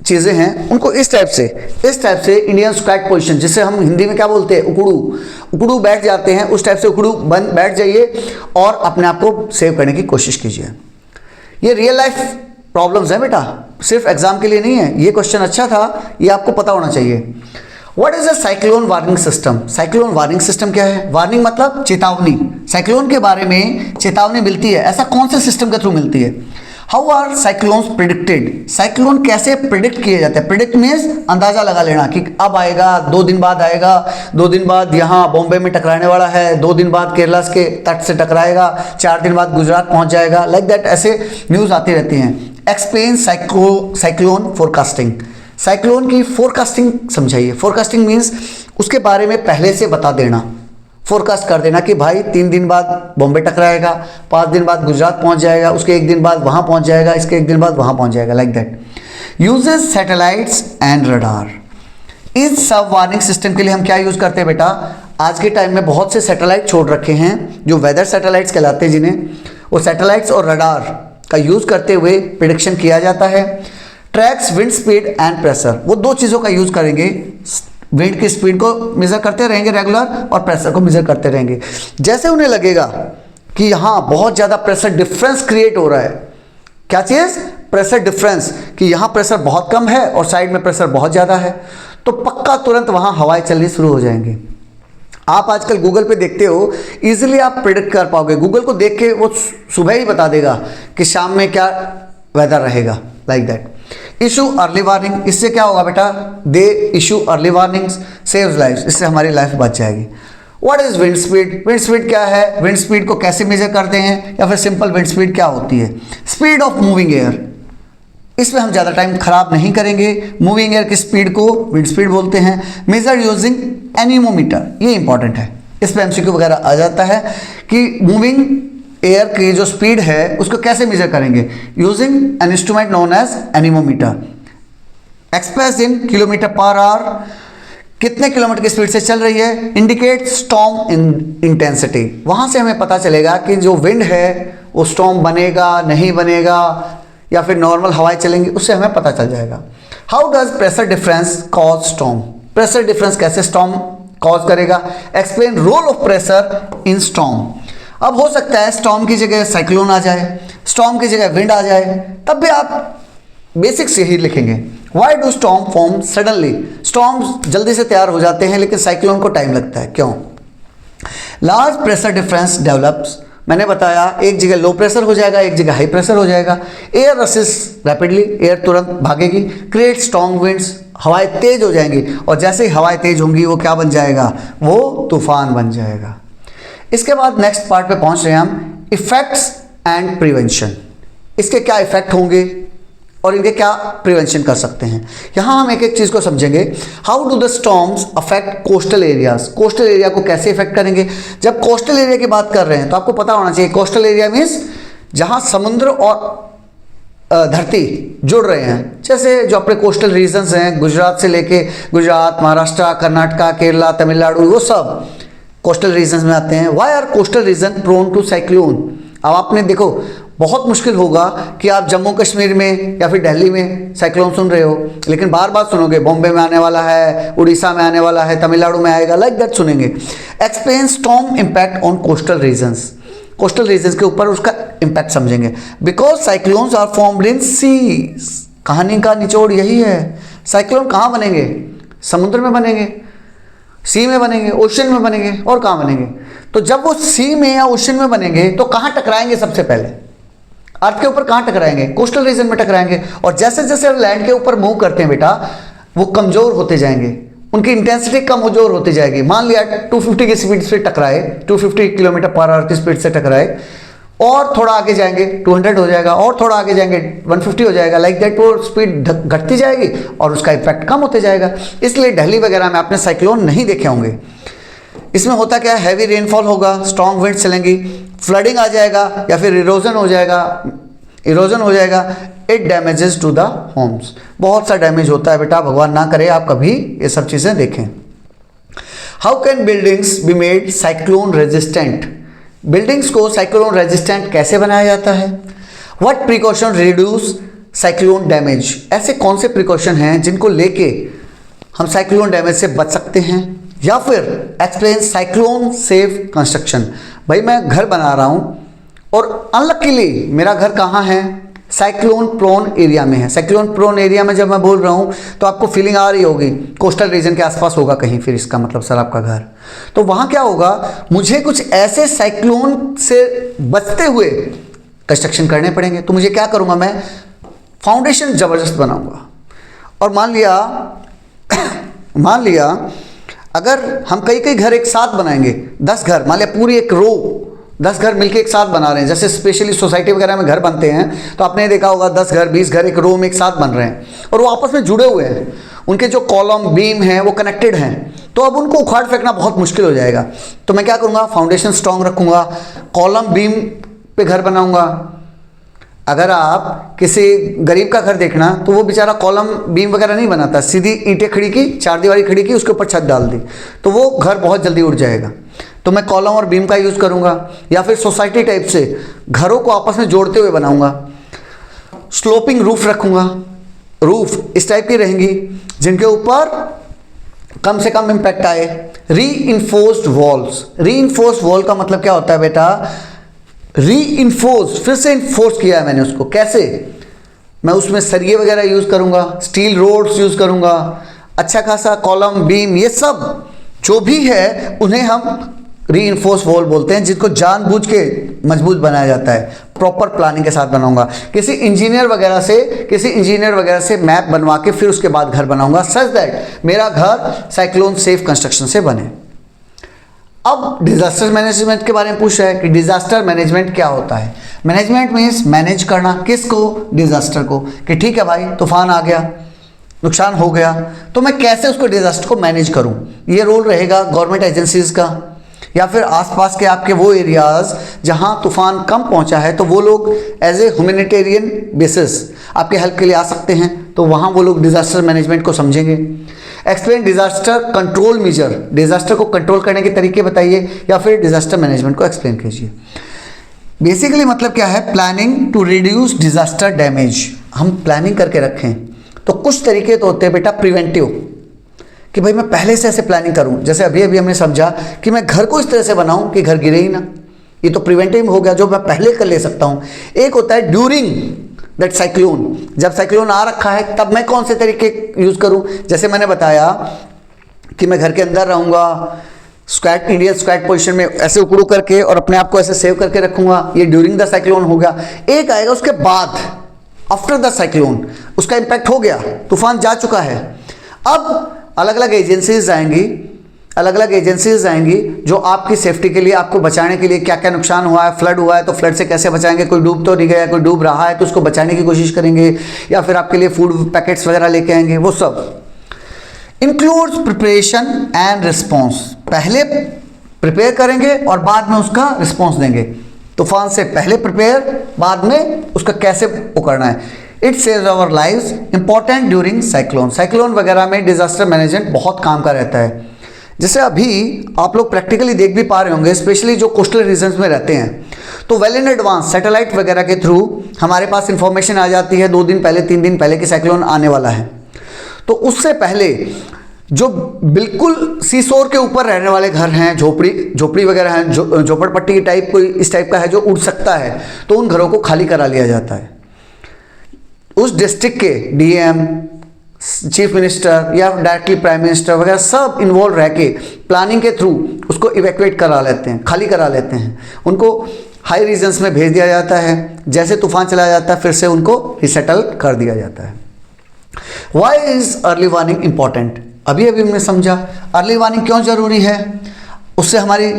चीज़ें हैं उनको इस टाइप से इंडियन स्क्वैट पोजीशन, जिसे हम हिंदी में क्या बोलते हैं, उकड़ू बैठ जाते हैं, उस टाइप से उकड़ू बंद बैठ जाइए और अपने आप को सेव करने की कोशिश कीजिए। ये रियल लाइफ प्रॉब्लम्स हैं बेटा, सिर्फ एग्जाम के लिए नहीं है। ये क्वेश्चन अच्छा था, ये आपको पता होना चाहिए। What is a cyclone warning system, cyclone warning system क्या है। वार्निंग मतलब चेतावनी, साइक्लोन के बारे में चेतावनी मिलती है, ऐसा कौन से सिस्टम के थ्रू मिलती है। How are cyclones predicted, cyclone कैसे प्रिडिक्ट किए जाते हैं। प्रिडिक्ट मीन्स अंदाजा लगा लेना कि अब आएगा, 2 दिन बाद आएगा, 2 दिन बाद यहाँ बॉम्बे में टकराने वाला है, 2 दिन बाद केरला के तट से टकराएगा, 4 दिन बाद गुजरात पहुंच जाएगा, लाइक दैट ऐसे न्यूज़ आती रहती हैं। एक्सप्लेन साइक्लोन फोरकास्टिंग, साइक्लोन की फोरकास्टिंग समझाइए। फोरकास्टिंग मीन्स उसके बारे में पहले से बता देना, फोरकास्ट कर देना कि भाई 3 दिन बाद बॉम्बे टकराएगा, 5 दिन बाद गुजरात पहुंच जाएगा, उसके 1 दिन बाद वहां पहुंच जाएगा, इसके 1 दिन बाद वहां पहुंच जाएगा, like that. Uses satellites and radar, इस सब वार्निंग सिस्टम के लिए हम क्या यूज करते हैं बेटा, आज के टाइम में बहुत से सैटेलाइट छोड़ रखे हैं जो वेदर सैटेलाइट्स कहलाते हैं, जिन्हें वो सैटेलाइट्स और रडार का यूज करते हुए प्रिडिक्शन किया जाता है। Tracks wind speed and pressure, वो 2 चीज़ों का यूज करेंगे। विंड की स्पीड को मेजर करते रहेंगे रेगुलर, और प्रेशर को मेजर करते रहेंगे। जैसे उन्हें लगेगा कि यहाँ बहुत ज़्यादा प्रेशर डिफरेंस क्रिएट हो रहा है, क्या चीज़, प्रेशर डिफरेंस, कि यहाँ प्रेशर बहुत कम है और साइड में प्रेशर बहुत ज़्यादा है, तो पक्का तुरंत वहाँ हवाएं चलनी शुरू हो जाएंगी। आप आजकल गूगल पे देखते हो, इजीली आप प्रिडिक्ट कर पाओगे। गूगल को देख के वो सुबह ही बता देगा कि शाम में क्या वेदर रहेगा, like that. Issue early warning, इससे क्या होगा बेटा, they issue early warnings saves lifes, इससे हमारी लाइफ बच जाएगी। What is wind speed, wind speed क्या है, विंड स्पीड को कैसे मेजर करते हैं, या फिर सिंपल विंड स्पीड क्या होती है। स्पीड ऑफ मूविंग एयर, इसमें हम ज़्यादा टाइम खराब नहीं करेंगे। मूविंग एयर की स्पीड को विंड स्पीड बोलते हैं। मेजर यूजिंग एनीमोमीटर, ये इंपॉर्टेंट है, इस पर एमसीक्यू वगैरह आ जाता है कि मूविंग एयर की जो स्पीड है उसको कैसे मेजर करेंगे, using an instrument known as anemometer. Express in kilometre per hour, कितने किलोमीटर की स्पीड से चल रही है। इंडिकेट स्टॉर्म इंटेंसिटी, वहां से हमें पता चलेगा कि जो विंड है वो स्टॉर्म बनेगा नहीं बनेगा, या फिर नॉर्मल हवाएं चलेंगी, उससे हमें पता चल जाएगा। How does pressure difference cause storm, pressure difference कैसे स्टॉर्म कॉज करेगा। Explain role of pressure in storm, अब हो सकता है स्टॉर्म की जगह साइक्लोन आ जाए, स्टॉर्म की जगह विंड आ जाए, तब भी आप बेसिक्स यही लिखेंगे। Why do storm form suddenly, storms जल्दी से तैयार हो जाते हैं लेकिन साइक्लोन को टाइम लगता है, क्यों। लार्ज प्रेशर डिफरेंस डेवलप्स, मैंने बताया एक जगह लो प्रेशर हो जाएगा, एक जगह हाई प्रेशर हो जाएगा। एयर रसेस रैपिडली, एयर तुरंत भागेगी। क्रिएट स्ट्रॉन्ग विंड्स, हवाएं तेज हो जाएंगी, और जैसे ही हवाएं तेज होंगी वो क्या बन जाएगा, वो तूफान बन जाएगा। इसके बाद नेक्स्ट पार्ट पे पहुंच रहे हैं हम, इफेक्ट्स एंड प्रिवेंशन। इसके क्या इफेक्ट होंगे, और इनके क्या प्रिवेंशन कर सकते हैं। यहाँ हम एक एक चीज़ को समझेंगे। How do the storms affect coastal areas, coastal area को कैसे इफेक्ट करेंगे। जब कोस्टल एरिया की बात कर रहे हैं तो आपको पता होना चाहिए कोस्टल एरिया मीन्स जहाँ समुद्र और धरती जुड़ रहे हैं, जैसे जो अपने कोस्टल रीजन्स हैं, गुजरात से लेके गुजरात, महाराष्ट्र, कर्नाटका, केरला, तमिलनाडु, वो सब कोस्टल रीजन्स में आते हैं। Why are coastal region prone to cyclone. अब आपने देखो बहुत मुश्किल होगा कि आप जम्मू कश्मीर में या फिर दिल्ली में साइक्लोन सुन रहे हो, लेकिन बार बार सुनोगे बॉम्बे में आने वाला है, उड़ीसा में आने वाला है, तमिलनाडु में आएगा, लाइक दैट सुनेंगे। Explain storm impact on coastal regions, coastal regions के ऊपर उसका इम्पैक्ट समझेंगे। Because cyclones are formed in seas, कहानी का निचोड़ यही है। साइक्लोन कहाँ बनेंगे? समुद्र में बनेंगे, सी में बनेंगे, ओशन में बनेंगे, और कहाँ बनेंगे? तो जब वो सी में या ओशन में बनेंगे तो कहाँ टकराएंगे? सबसे पहले अर्थ के ऊपर कहाँ टकराएंगे? कोस्टल रीजन में टकराएंगे। और जैसे जैसे लैंड के ऊपर मूव करते हैं बेटा, वो कमजोर होते जाएंगे, उनकी इंटेंसिटी कमजोर होती जाएगी। मान लिया 250 की स्पीड से टकराए, 250 किलोमीटर पर आवर की स्पीड से टकराए, और थोड़ा आगे जाएंगे 200 हो जाएगा, और थोड़ा आगे जाएंगे 150 हो जाएगा, लाइक दैट वो स्पीड घटती जाएगी और उसका इफेक्ट कम होते जाएगा। इसलिए दिल्ली वगैरह में आपने साइक्लोन नहीं देखे होंगे। इसमें होता क्या है, हैवी रेनफॉल होगा, स्ट्रॉन्ग विंड चलेंगी, फ्लडिंग आ जाएगा या फिर इरोजन हो जाएगा, it damages to the homes. बहुत सा डैमेज होता है बेटा, भगवान ना करे आप कभी ये सब चीज़ें देखें। How can buildings be made cyclone resistant, buildings को साइक्लोन रेजिस्टेंट कैसे बनाया जाता है। What precaution reduce cyclone damage, ऐसे कौन से प्रिकॉशन हैं जिनको लेके हम साइक्लोन डैमेज से बच सकते हैं। या फिर एक्सप्लेन साइक्लोन सेफ कंस्ट्रक्शन, भाई मैं घर बना रहा हूँ और अनलकीली मेरा घर कहाँ है, साइक्लोन प्रोन एरिया में है। साइक्लोन प्रोन एरिया में जब मैं बोल रहा हूँ तो आपको फीलिंग आ रही होगी कोस्टल रीजन के आसपास होगा कहीं, फिर इसका मतलब सर आपका घर। तो वहाँ क्या होगा, मुझे कुछ ऐसे साइक्लोन से बचते हुए कंस्ट्रक्शन करने पड़ेंगे। तो मुझे क्या करूँगा, मैं फाउंडेशन ज़बरदस्त बनाऊँगा। और मान लिया अगर हम कई घर एक साथ बनाएंगे, 10 घर, मान लिया पूरी एक रो 10 घर मिलके एक साथ बना रहे हैं, जैसे स्पेशली सोसाइटी वगैरह में घर बनते हैं तो आपने देखा होगा 10 घर 20 घर एक रो में एक साथ बन रहे हैं और वो आपस में जुड़े हुए हैं, उनके जो कॉलम बीम हैं वो कनेक्टेड हैं। तो अब उनको उखाड़ फेंकना बहुत मुश्किल हो जाएगा। तो मैं क्या करूँगा, फाउंडेशन स्ट्रॉन्ग रखूँगा, कॉलम बीम पे घर बनाऊँगा। अगर आप किसी गरीब का घर देखना तो वो बेचारा कॉलम बीम वगैरह नहीं बनाता, सीधी ईंटें खड़ी की, चार दीवारी खड़ी की, उसके ऊपर छत डाल दी, तो वो घर बहुत जल्दी उड़ जाएगा। तो मैं कॉलम और बीम का यूज़ करूँगा, या फिर सोसाइटी टाइप से घरों को आपस में जोड़ते हुए बनाऊँगा। स्लोपिंग रूफ रखूँगा, रूफ इस टाइप की रहेंगी जिनके ऊपर कम से कम इम्पैक्ट आए। रीइंफोर्स्ड वॉल्स, रीइंफोर्स्ड वॉल का मतलब क्या होता है बेटा, रीइंफोर्स, फिर से इन्फोर्स किया है मैंने उसको। कैसे, मैं उसमें सरिये वगैरह यूज़ करूँगा, स्टील रोड्स यूज़ करूँगा, अच्छा खासा कॉलम बीम, ये सब जो भी है उन्हें हम रीइंफोर्स वॉल बोलते हैं, जिनको जानबूझ के मजबूत बनाया जाता है। प्रॉपर प्लानिंग के साथ बनाऊंगा, किसी इंजीनियर वगैरह से मैप बनवा के फिर उसके बाद घर बनाऊंगा, सच दैट मेरा घर साइक्लोन सेफ कंस्ट्रक्शन से बने। अब डिजास्टर मैनेजमेंट के बारे में पूछ रहा है कि डिजास्टर मैनेजमेंट क्या होता है। मैनेजमेंट मीन्स मैनेज करना, किसको, डिजास्टर को, कि ठीक है भाई तूफान आ गया, नुकसान हो गया, तो मैं कैसे उसको डिजास्टर को मैनेज करूं। ये रोल रहेगा गवर्नमेंट एजेंसीज का, या फिर आसपास के आपके वो एरियाज जहां तूफान कम पहुंचा है तो वो लोग एज ए ह्यूमैनिटेरियन बेसिस आपके हेल्प के लिए आ सकते हैं, तो वहां वो लोग डिजास्टर मैनेजमेंट को समझेंगे। Explain disaster control measure, disaster को कंट्रोल करने के तरीके बताइए, या फिर डिजास्टर मैनेजमेंट को एक्सप्लेन कीजिए। बेसिकली मतलब क्या है, planning to reduce disaster damage, हम प्लानिंग करके रखें। तो कुछ तरीके तो होते हैं बेटा प्रिवेंटिव, कि भाई मैं पहले से ऐसे प्लानिंग करूं, जैसे अभी हमने समझा कि मैं घर को इस तरह से बनाऊं कि घर गिरे ही ना, ये तो प्रिवेंटिव हो गया जो मैं पहले कर ले सकता हूं। एक होता है ड्यूरिंग दैट साइक्लोन, जब साइक्लोन आ रखा है तब मैं कौन से तरीके यूज करूं। जैसे मैंने बताया कि मैं घर के अंदर रहूंगा, स्क्वाट, इंडियन स्क्वाट पोजीशन में ऐसे उकड़ू करके और अपने आप को ऐसे सेव करके रखूंगा, ये ड्यूरिंग द साइक्लोन हो गया। एक आएगा उसके बाद, आफ्टर द साइक्लोन, उसका इंपैक्ट हो गया, तूफान जा चुका है। अब अलग अलग एजेंसीज आएंगी, अलग अलग एजेंसीज आएंगी जो आपकी सेफ्टी के लिए, आपको बचाने के लिए, क्या क्या नुकसान हुआ है, फ्लड हुआ है तो फ्लड से कैसे बचाएंगे, कोई डूब तो नहीं गया, कोई डूब रहा है तो उसको बचाने की कोशिश करेंगे, या फिर आपके लिए फूड पैकेट्स वगैरह लेके आएंगे, वो सब। इंक्लूड्स प्रिपरेशन एंड रिस्पॉन्स, पहले प्रिपेयर करेंगे और बाद में उसका रिस्पॉन्स देंगे। तूफान से पहले प्रिपेयर, बाद में उसका कैसे वो करना है। It saves our lives, important during cyclone, cyclone वगैरह में डिजास्टर मैनेजमेंट बहुत काम का रहता है। जैसे अभी आप लोग प्रैक्टिकली देख भी पा रहे होंगे, स्पेशली जो कोस्टल रीजन्स में रहते हैं, तो वेल इन एडवांस सैटेलाइट वगैरह के थ्रू हमारे पास इंफॉर्मेशन आ जाती है 2 दिन पहले, 3 दिन पहले कि साइक्लोन आने वाला है। तो उससे पहले जो बिल्कुल सीसोर के ऊपर रहने वाले घर हैं, झोपड़ी वगैरह हैं, झोपड़पट्टी टाइप कोई इस टाइप का है जो उड़ सकता है, तो उन घरों को खाली करा लिया जाता है। उस डिस्ट्रिक्ट के डीएम, चीफ मिनिस्टर या डायरेक्टली प्राइम मिनिस्टर वगैरह सब इन्वॉल्व रह के प्लानिंग के थ्रू उसको इवैक्यूएट करा लेते हैं, खाली करा लेते हैं। उनको हाई रीजन्स में भेज दिया जाता है, जैसे तूफान चला जाता है फिर से उनको रिसेटल कर दिया जाता है। Why is early warning important, अभी हमने समझा अर्ली वार्निंग क्यों जरूरी है। उससे हमारी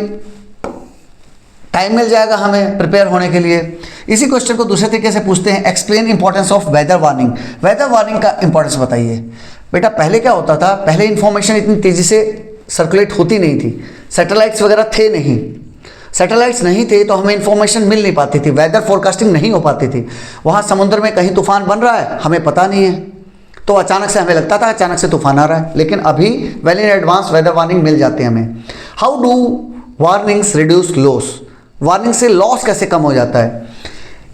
टाइम मिल जाएगा हमें प्रिपेयर होने के लिए। इसी क्वेश्चन को दूसरे तरीके से पूछते हैं, explain importance of weather warning, weather warning का इंपॉर्टेंस बताइए। बेटा पहले क्या होता था, पहले इंफॉर्मेशन इतनी तेजी से सर्कुलेट होती नहीं थी, सैटेलाइट्स वगैरह थे नहीं, सैटेलाइट्स नहीं थे तो हमें इंफॉर्मेशन मिल नहीं पाती थी, वेदर फोरकास्टिंग नहीं हो पाती थी। वहाँ समुद्र में कहीं तूफान बन रहा है हमें पता नहीं है, तो अचानक से हमें लगता था अचानक से तूफान आ रहा है, लेकिन अभी well in advance weather warning मिल जाते हैं हमें। How do warnings reduce loss, warning से लॉस कैसे कम हो जाता है,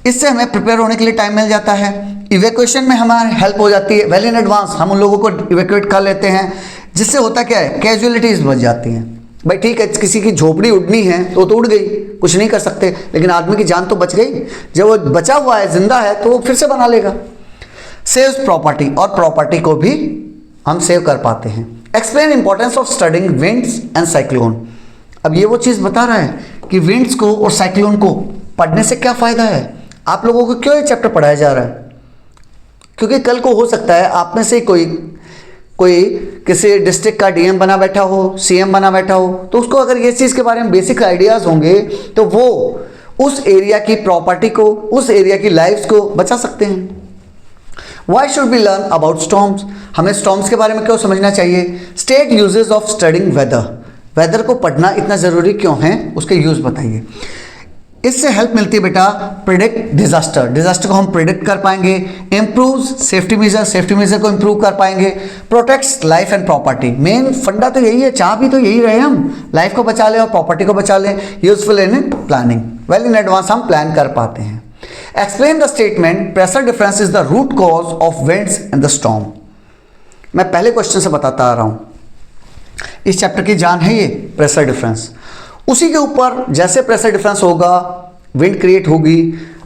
इससे हमें प्रिपेयर होने के लिए टाइम मिल जाता है। इवैक्यूएशन में हमारी हेल्प हो जाती है, वेल इन एडवांस हम उन लोगों को इवैक्यूएट कर लेते हैं, जिससे होता क्या है, कैजुअलिटीज बच जाती हैं। भाई ठीक है, किसी की झोपड़ी उड़नी है तो उड़ गई, कुछ नहीं कर सकते, लेकिन आदमी की जान तो बच गई। जब वो बचा हुआ है, जिंदा है, तो वो फिर से बना लेगा। सेव्स प्रॉपर्टी, और प्रॉपर्टी को भी हम सेव कर पाते हैं। Explain importance of studying winds and cyclone, अब ये वो चीज़ बता रहा है कि विंड्स को और साइक्लोन को पढ़ने से क्या फ़ायदा है। आप लोगों को क्यों ये चैप्टर पढ़ाया जा रहा है, क्योंकि कल को हो सकता है आप में से कोई किसी डिस्ट्रिक्ट का डीएम बना बैठा हो, सीएम बना बैठा हो, तो उसको अगर ये चीज़ के बारे में बेसिक आइडियाज़ होंगे तो वो उस एरिया की प्रॉपर्टी को, उस एरिया की लाइफ्स को बचा सकते हैं। Why should we learn about storms, हमें स्टॉर्म्स के बारे में क्यों समझना चाहिए। State uses of studying weather, weather को पढ़ना इतना ज़रूरी क्यों है, उसके यूज़ बताइए। इससे हेल्प मिलती है बेटा प्रिडिक्ट डिजास्टर, डिजास्टर को हम प्रिडिक्ट कर पाएंगे। Improve safety major, safety major को इम्प्रूव कर पाएंगे। Protects life and property, main फंडा तो यही है, चाह भी तो यही रहे हम, लाइफ को बचा लें और प्रॉपर्टी को बचा लें। Useful in planning, well in advance हम प्लान कर पाते हैं। Explain the statement pressure difference is the root cause of winds and the storm, मैं पहले क्वेश्चन से बताता आ रहा हूँ, इस चैप्टर की जान है ये प्रेशर डिफरेंस। उसी के ऊपर जैसे प्रेशर डिफरेंस होगा विंड क्रिएट होगी,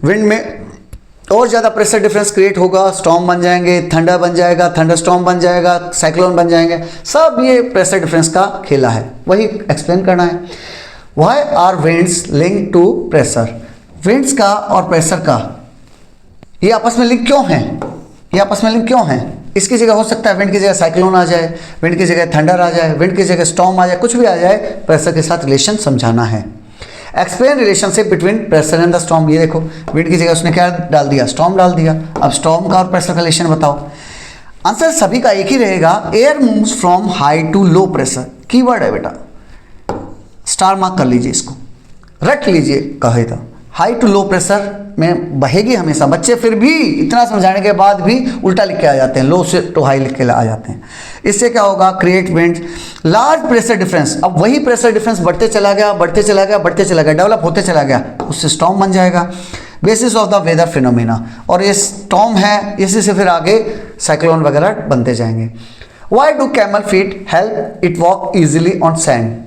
विंड में और ज़्यादा प्रेशर डिफरेंस क्रिएट होगा, स्टॉर्म बन जाएंगे, थंडर बन जाएगा, थंडर स्टॉर्म बन जाएगा, साइक्लोन बन जाएंगे, सब ये प्रेशर डिफरेंस का खेला है, वही एक्सप्लेन करना है। Why are winds link to pressure, winds का और प्रेशर का ये आपस में लिंक क्यों है, ये आपस में लिंक क्यों है। इसकी जगह हो सकता है विंड की जगह साइक्लोन आ जाए, विंड की जगह थंडर आ जाए, विंड की जगह स्टॉर्म आ जाए, कुछ भी आ जाए, प्रेशर के साथ रिलेशन समझाना है। Explain relationship between pressure and the storm, ये देखो विंड की जगह उसने क्या डाल दिया, स्टॉर्म डाल दिया। अब स्टॉर्म का और प्रेशर का रिलेशन बताओ। आंसर सभी का एक ही रहेगा, air moves from high to low pressure, keyword है बेटा, स्टार मार्क कर लीजिए, इसको रट लीजिए, कहे था हाई टू लो प्रेशर में बहेगी हमेशा। बच्चे फिर भी इतना समझाने के बाद भी उल्टा लिख के आ जाते हैं, लो से टू हाई लिख के आ जाते हैं। इससे क्या होगा, create wind large pressure difference, अब वही प्रेशर डिफरेंस बढ़ते चला गया, बढ़ते चला गया, बढ़ते चला गया, डेवलप होते चला गया, उससे स्टॉर्म बन जाएगा। Basis of the weather phenomena, और ये स्टॉर्म है, इसी से फिर आगे साइक्लोन वगैरह बनते जाएंगे। Why do camel feet help it walk easily on sand,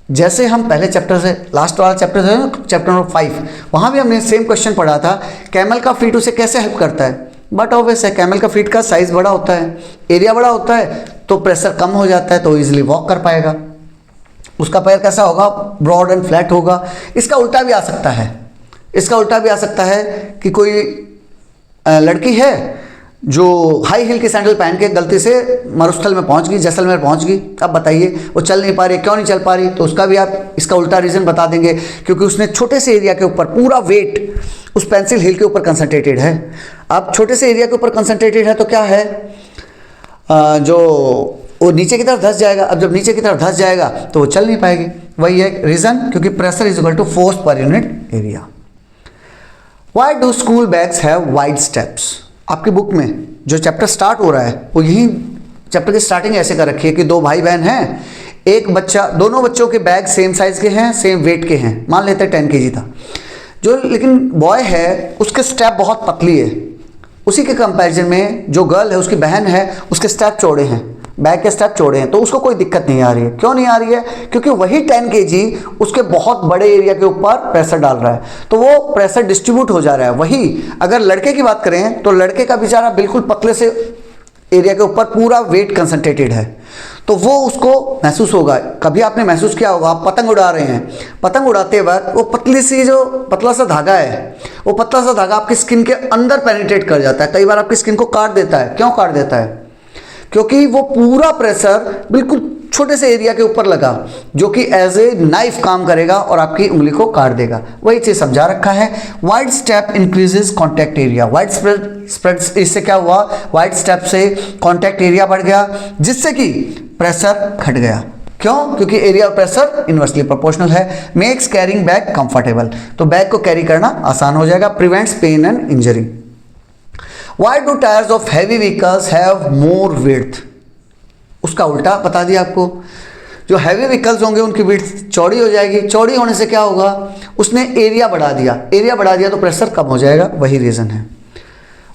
जैसे हम पहले चैप्टर से लास्ट वाला चैप्टर है ना, चैप्टर नंबर 5, वहाँ भी हमने सेम क्वेश्चन पढ़ा था, कैमल का फीट उसे कैसे हेल्प करता है। बट ऑब्वियस है, कैमल का फीट का साइज बड़ा होता है, एरिया बड़ा होता है, तो प्रेशर कम हो जाता है, तो इजीली वॉक कर पाएगा। उसका पैर कैसा होगा, ब्रॉड एंड फ्लैट होगा। इसका उल्टा भी आ सकता है, इसका उल्टा भी आ सकता है कि कोई लड़की है जो हाई हिल की सैंडल पहन के गलती से मरुस्थल में पहुंच गई, जैसलमेर पहुंच गई, अब बताइए वो चल नहीं पा रही, क्यों नहीं चल पा रही? तो उसका भी आप इसका उल्टा रीज़न बता देंगे, क्योंकि उसने छोटे से एरिया के ऊपर पूरा वेट उस पेंसिल हिल के ऊपर कंसंट्रेटेड है। अब छोटे से एरिया के ऊपर कंसंट्रेटेड है तो क्या है, जो वो नीचे की तरफ धंस जाएगा। अब जब नीचे की तरफ धंस जाएगा तो वो चल नहीं पाएगी, वही है रीज़न, क्योंकि pressure is equal to force per unit area. Why do school bags have wide straps? आपकी बुक में जो चैप्टर स्टार्ट हो रहा है वो यही चैप्टर की स्टार्टिंग ऐसे कर रखी है कि दो भाई बहन हैं, एक बच्चा, दोनों बच्चों के बैग सेम साइज के हैं, सेम वेट के हैं, मान लेते हैं 10 kg था। जो लेकिन बॉय है उसके स्टेप बहुत पतली है, उसी के कंपैरिजन में जो गर्ल है उसकी बहन है उसके स्टेप चौड़े हैं, बैग के स्टेप चौड़े हैं, तो उसको कोई दिक्कत नहीं आ रही है। क्यों नहीं आ रही है? क्योंकि वही 10 kg उसके बहुत बड़े एरिया के ऊपर प्रेशर डाल रहा है, तो वो प्रेशर डिस्ट्रीब्यूट हो जा रहा है। वही अगर लड़के की बात करें तो लड़के का बेचारा बिल्कुल पतले से एरिया के ऊपर पूरा वेट कंसंट्रेटेड है, तो वो उसको महसूस होगा। कभी आपने महसूस किया होगा, आप पतंग उड़ा रहे हैं, पतंग उड़ाते वक्त वो पतली सी जो पतला सा धागा है, वो पतला सा धागा आपकी स्किन के अंदर पेनिट्रेट कर जाता है, कई बार आपकी स्किन को काट देता है। क्यों काट देता है? क्योंकि वो पूरा प्रेशर बिल्कुल छोटे से एरिया के ऊपर लगा, जो कि एज ए नाइफ काम करेगा और आपकी उंगली को काट देगा। वही चीज समझा रखा है। Wide step increases contact area. Wide spread, इससे क्या हुआ, वाइड स्टेप से कॉन्टैक्ट एरिया बढ़ गया, जिससे कि प्रेशर घट गया। क्यों? क्योंकि एरिया और प्रेशर इनवर्सली प्रोपोर्शनल है। मेक्स कैरिंग बैग कंफर्टेबल, तो बैग को कैरी करना आसान हो जाएगा। Prevents pain and injury. Why do tires of heavy vehicles have more width? उसका उल्टा बता दिया आपको। जो हैवी व्हीकल्स होंगे उनकी विड्थ चौड़ी हो जाएगी, चौड़ी होने से क्या होगा, उसने एरिया बढ़ा दिया, एरिया बढ़ा दिया तो प्रेशर कम हो जाएगा, वही रीजन है।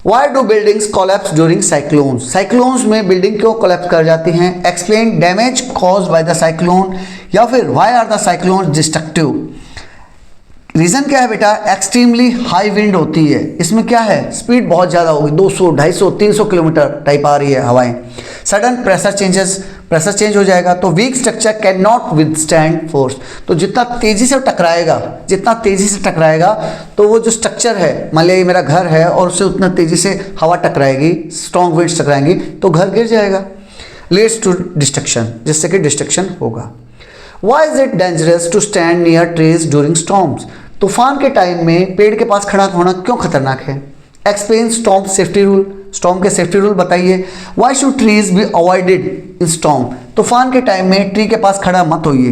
Why do buildings collapse during cyclones? Cyclones में बिल्डिंग क्यों कोलैप्स कर जाती हैं? Explain damage caused by the cyclone, या फिर why are the cyclones destructive? Reason क्या है बेटा? एक्सट्रीमली हाई विंड होती है, इसमें क्या है, स्पीड बहुत ज़्यादा होगी, 200, 250, 300 किलोमीटर टाइप आ रही है हवाएं। Sudden pressure changes, pressure change हो जाएगा, तो weak structure can not withstand force, तो जितना तेज़ी से टकराएगा, जितना तेज़ी से टकराएगा, तो वो जो स्ट्रक्चर है, मान लिया ये मेरा घर है और उससे उतना तेज़ी से हवा टकराएगी, स्ट्रॉन्ग विंड्स टकराएंगी तो घर गिर जाएगा, लीड्स टू डिस्ट्रक्शन, जिससे कि डिस्ट्रक्शन होगा। Why is it dangerous to stand near trees during storms? तूफान के टाइम में पेड़ के पास खड़ा होना क्यों खतरनाक है? Explain storm safety rule, storm के सेफ्टी रूल बताइए। Why should trees be avoided in storm? तूफान के टाइम में ट्री के पास खड़ा मत होइए।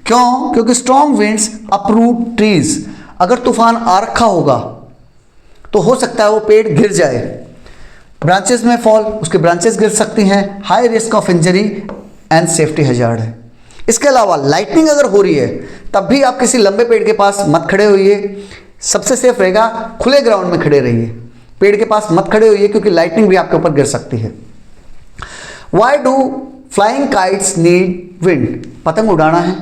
क्यों? क्योंकि strong winds uproot trees, अगर तूफान आ रखा होगा तो हो सकता है वो पेड़ गिर जाए, ब्रांचेस में फॉल, उसके ब्रांचेस गिर सकती हैं, high risk of injury and safety hazard है। इसके अलावा लाइटनिंग अगर हो रही है तब भी आप किसी लंबे पेड़ के पास मत खड़े होइए, सबसे सेफ रहेगा खुले ग्राउंड में खड़े रहिए, पेड़ के पास मत खड़े होइए क्योंकि लाइटनिंग भी आपके ऊपर गिर सकती है। Why do flying kites need wind? पतंग उड़ाना है,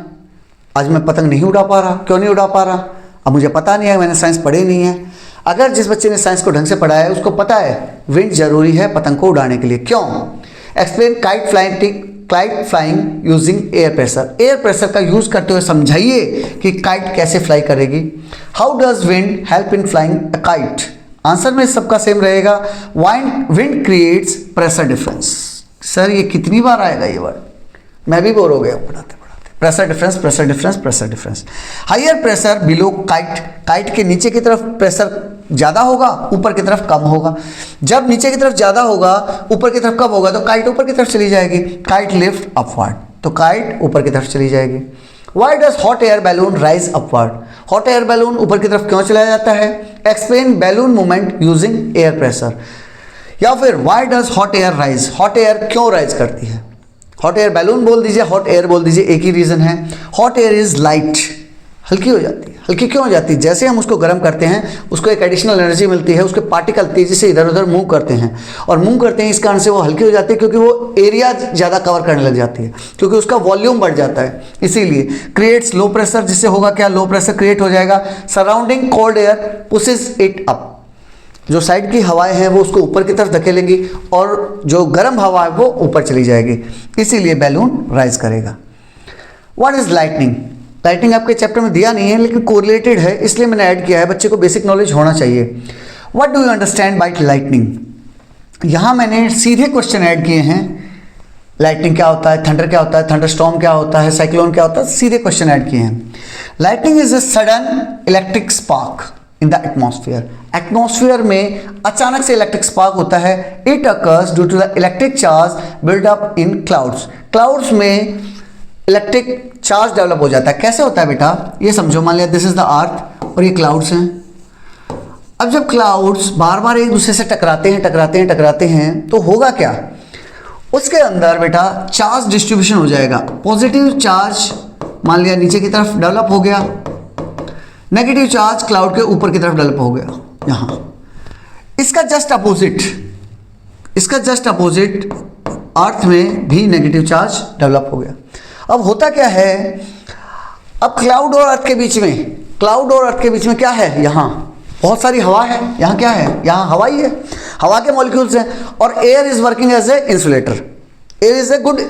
आज मैं पतंग नहीं उड़ा पा रहा, क्यों नहीं उड़ा पा रहा? अब मुझे पता नहीं है, मैंने साइंस पढ़ी नहीं है। अगर जिस बच्चे ने साइंस को ढंग से पढ़ा है उसको पता है विंड जरूरी है पतंग को उड़ाने के लिए। क्यों? Explain kite flying using air pressure. Air pressure का यूज करते हुए समझाइए कि काइट कैसे फ्लाई करेगी। How does wind help in flying a kite? Answer में सबका सेम रहेगा, wind creates pressure difference. Sir ये कितनी बार आएगा ये वर्ड, मैं भी बोर हो गया पढ़ाते पढ़ाते। Pressure difference, pressure difference, pressure difference. Higher pressure below kite, kite के नीचे की तरफ प्रेशर ज़्यादा होगा, ऊपर की तरफ कम होगा। जब नीचे की तरफ ज़्यादा होगा, ऊपर की तरफ कम होगा, तो काइट ऊपर की तरफ चली जाएगी। काइट लिफ्ट अपवर्ड, तो काइट ऊपर की तरफ चली जाएगी। Why does hot air balloon rise upward? Hot air balloon ऊपर की तरफ क्यों चला जाता है? Explain balloon movement using air pressure. या फिर why does hot air rise? Hot air क्यों राइज करती है? हॉट एयर बैलून बोल दीजिए, हॉट एयर बोल दीजिए, एक ही रीजन है। हॉट एयर इज लाइट, हल्की हो जाती है। हल्की क्यों हो जाती है? जैसे हम उसको गर्म करते हैं उसको एक एडिशनल एनर्जी मिलती है, उसके पार्टिकल तेजी से इधर उधर मूव करते हैं, और मूव करते हैं इस कारण से वो हल्की हो जाती है क्योंकि वो एरिया ज़्यादा कवर करने लग जाती है, क्योंकि उसका वॉल्यूम बढ़ जाता है। इसीलिए क्रिएट्स लो प्रेशर, जिससे होगा क्या, लो प्रेशर क्रिएट हो जाएगा। Surrounding cold air pushes it up, जो साइड की हवाएं हैं वो उसको ऊपर की तरफ धकेलेंगी और जो गर्म हवा है वो ऊपर चली जाएगी, इसीलिए बैलून राइज करेगा। What is lightning? लाइटनिंग आपके चैप्टर में दिया नहीं है लेकिन कोरिलेटेड है, इसलिए मैंने ऐड किया है, बच्चे को बेसिक नॉलेज होना चाहिए। What do you understand by lightning? यहाँ मैंने सीधे क्वेश्चन ऐड किए हैं, लाइटनिंग क्या होता है, थंडर क्या होता है, थंडर स्टॉर्म क्या होता है, साइक्लोन क्या होता है, सीधे क्वेश्चन ऐड किए हैं। Lightning is a sudden electric spark in the atmosphere. Atmosphere में अचानक से इलेक्ट्रिक स्पार्क होता है। It occurs due to the electric charge build up in clouds. Clouds में इलेक्ट्रिक चार्ज डेवलप हो जाता है। कैसे होता है बेटा, ये समझो, मान लिया दिस इज द अर्थ और ये क्लाउड्स हैं। अब जब क्लाउड्स बार बार एक दूसरे से टकराते हैं तो होगा क्या, उसके अंदर बेटा चार्ज डिस्ट्रीब्यूशन हो जाएगा। पॉजिटिव चार्ज मान लिया नीचे की तरफ डेवलप हो गया, नेगेटिव चार्ज क्लाउड के ऊपर की तरफ डेवलप हो गया यहां। इसका जस्ट अपोजिट अर्थ में भी नेगेटिव चार्ज डेवलप हो गया। अब होता क्या है, अब क्लाउड और अर्थ के बीच में क्या है, यहां बहुत सारी हवा है। यहाँ क्या है, यहाँ हवा ही है, हवा के मॉलिक्यूल्स हैं। और air is working as a insulator. Air is a good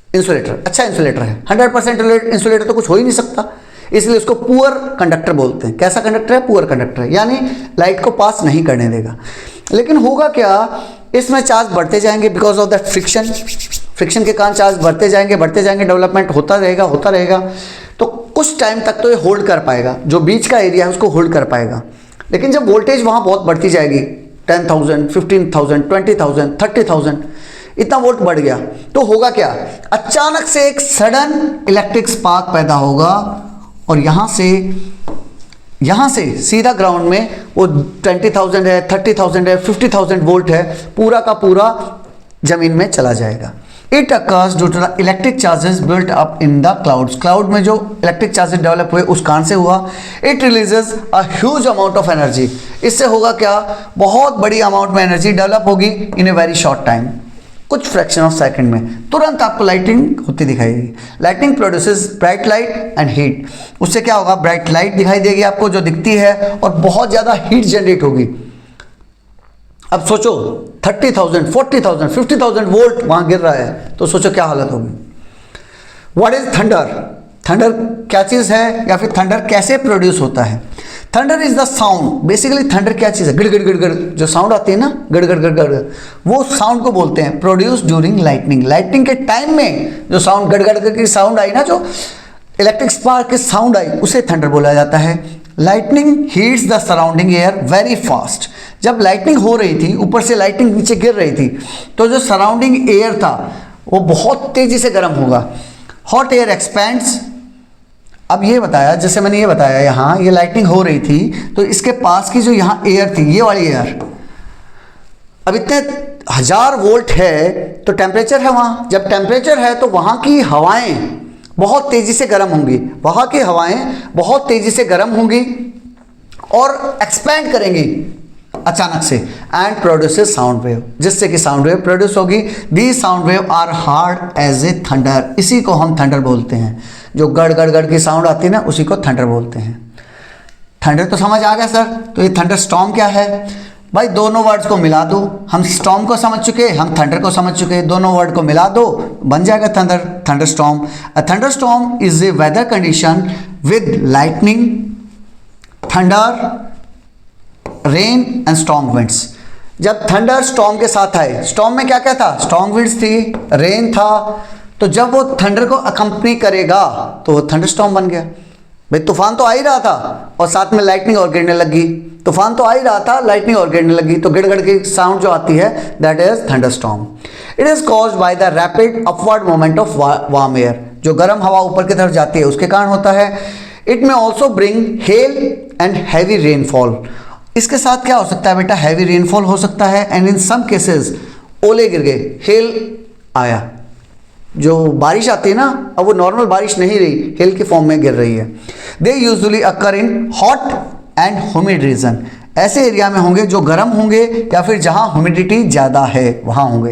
insulator, अच्छा इंसुलेटर है। 100% इंसुलेटर तो कुछ हो ही नहीं सकता, इसलिए उसको पुअर कंडक्टर बोलते हैं। कैसा कंडक्टर है, पुअर कंडक्टर है, यानी लाइट को पास नहीं करने देगा। लेकिन होगा क्या, इसमें चार्ज बढ़ते जाएंगे बिकॉज ऑफ दैट फ्रिक्शन के कारण चार्ज बढ़ते जाएंगे, डेवलपमेंट होता रहेगा। तो कुछ टाइम तक तो ये होल्ड कर पाएगा, जो बीच का एरिया है उसको होल्ड कर पाएगा। लेकिन जब वोल्टेज वहाँ बहुत बढ़ती जाएगी, 10,000, 15,000, 20,000, 30,000, इतना वोल्ट बढ़ गया, तो होगा क्या, अचानक से एक सडन इलेक्ट्रिक स्पार्क पैदा होगा और यहाँ से सीधा ग्राउंड में वो 20,000 है, 30,000 है, 50,000 वोल्ट है, पूरा का पूरा जमीन में चला जाएगा। It occurs due to the electric charges built up in the clouds. Cloud में जो इलेक्ट्रिक चार्जेस डेवलप हुए उस कारण से हुआ। It releases a huge amount of energy. इससे होगा क्या, बहुत बड़ी अमाउंट में एनर्जी डेवलप होगी इन ए वेरी शॉर्ट टाइम, कुछ फ्रैक्शन ऑफ सेकंड में। तुरंत आपको लाइटिंग होती दिखाई देगी। Lighting produces bright light and heat. उससे क्या होगा, ब्राइट लाइट दिखाई देगी आपको जो दिखती है, और बहुत ज़्यादा हीट जनरेट होगी। अब सोचो 30,000, 40,000, 50,000 वोल्ट वहां गिर रहा है, तो सोचो क्या हालत होगी। What is thunder? थंडर क्या चीज़ है, या फिर थंडर कैसे प्रोड्यूस होता है? Thunder is the sound. Basically thunder क्या चीज़ है, गड़ गड़ गड़ गड़ जो साउंड आती है ना, गड़ गड़ गड़ गड़, वो साउंड को बोलते हैं प्रोड्यूस ड्यूरिंग लाइटनिंग। लाइटनिंग के टाइम में जो साउंड गड़ गड़ गड़ की साउंड आई ना, जो इलेक्ट्रिक स्पार्क की साउंड आई, उसे थंडर बोला जाता है। Lightning heats the surrounding air very fast. जब लाइटनिंग हो रही थी, ऊपर से लाइटनिंग नीचे गिर रही थी, तो जो सराउंडिंग एयर था वो बहुत तेजी से गर्म होगा। Hot air expends. अब ये बताया, जैसे मैंने ये बताया, यहाँ ये लाइटनिंग हो रही थी तो इसके पास की जो यहाँ एयर थी, ये वाली एयर, अब इतने 1000 वोल्ट है तो टेम्परेचर है वहाँ। जब टेम्परेचर है तो वहाँ की हवाएं बहुत तेजी से गर्म होंगी, वहाँ की हवाएं बहुत तेजी से गर्म होंगी और एक्सपैंड करेंगी अचानक से, एंड प्रोड्यूसेस साउंड वेव, जिससे कि साउंड वेव प्रोड्यूस होगी। The sound wave are heard as a thunder. इसी को हम थंडर बोलते हैं। जो गड़ गड़ गड़ की साउंड आती है ना, उसी को थंडर बोलते हैं। थंडर तो समझ आ गया सर। तो ये थंडर स्टॉर्म क्या है भाई, दोनों वर्ड्स को मिला दो। हम स्टॉर्म को समझ चुके, हम थंडर को समझ चुके, दोनों वर्ड को मिला दो, बन जाएगा thunder storm. A thunder storm is a weather condition with lightning, thunder, rain and strong winds. जब थंडर स्टॉर्म के साथ आए, स्टॉर्म में क्या क्या था, स्ट्रॉन्ग विंड्स थी, रेन था, तो जब वो थंडर को अकम्पनी करेगा तो वो थंडर स्टॉर्म बन गया। भाई तूफान तो आ ही रहा था और साथ में लाइटनिंग और गिरने लगी, तूफान तो आ ही रहा था, लाइटनिंग और गिरने लगी, तो गिड़ गिड़ की साउंड जो आती है, that is thunder storm. It is caused by the rapid upward movement of warm air. जो गर्म हवा ऊपर की तरफ जाती है उसके कारण होता है। इट में also bring hello and heavy rainfall. इसके साथ क्या हो सकता है बेटा, हैवी रेनफॉल हो सकता है, एंड इन सम केसेस ओले गिर गए, हेल आया। जो बारिश आती है ना, अब वो नॉर्मल बारिश नहीं रही, हेल के फॉर्म में गिर रही है। They usually occur in hot and humid region. ऐसे एरिया में होंगे जो गर्म होंगे या फिर जहां ह्यूमिडिटी ज़्यादा है वहां होंगे।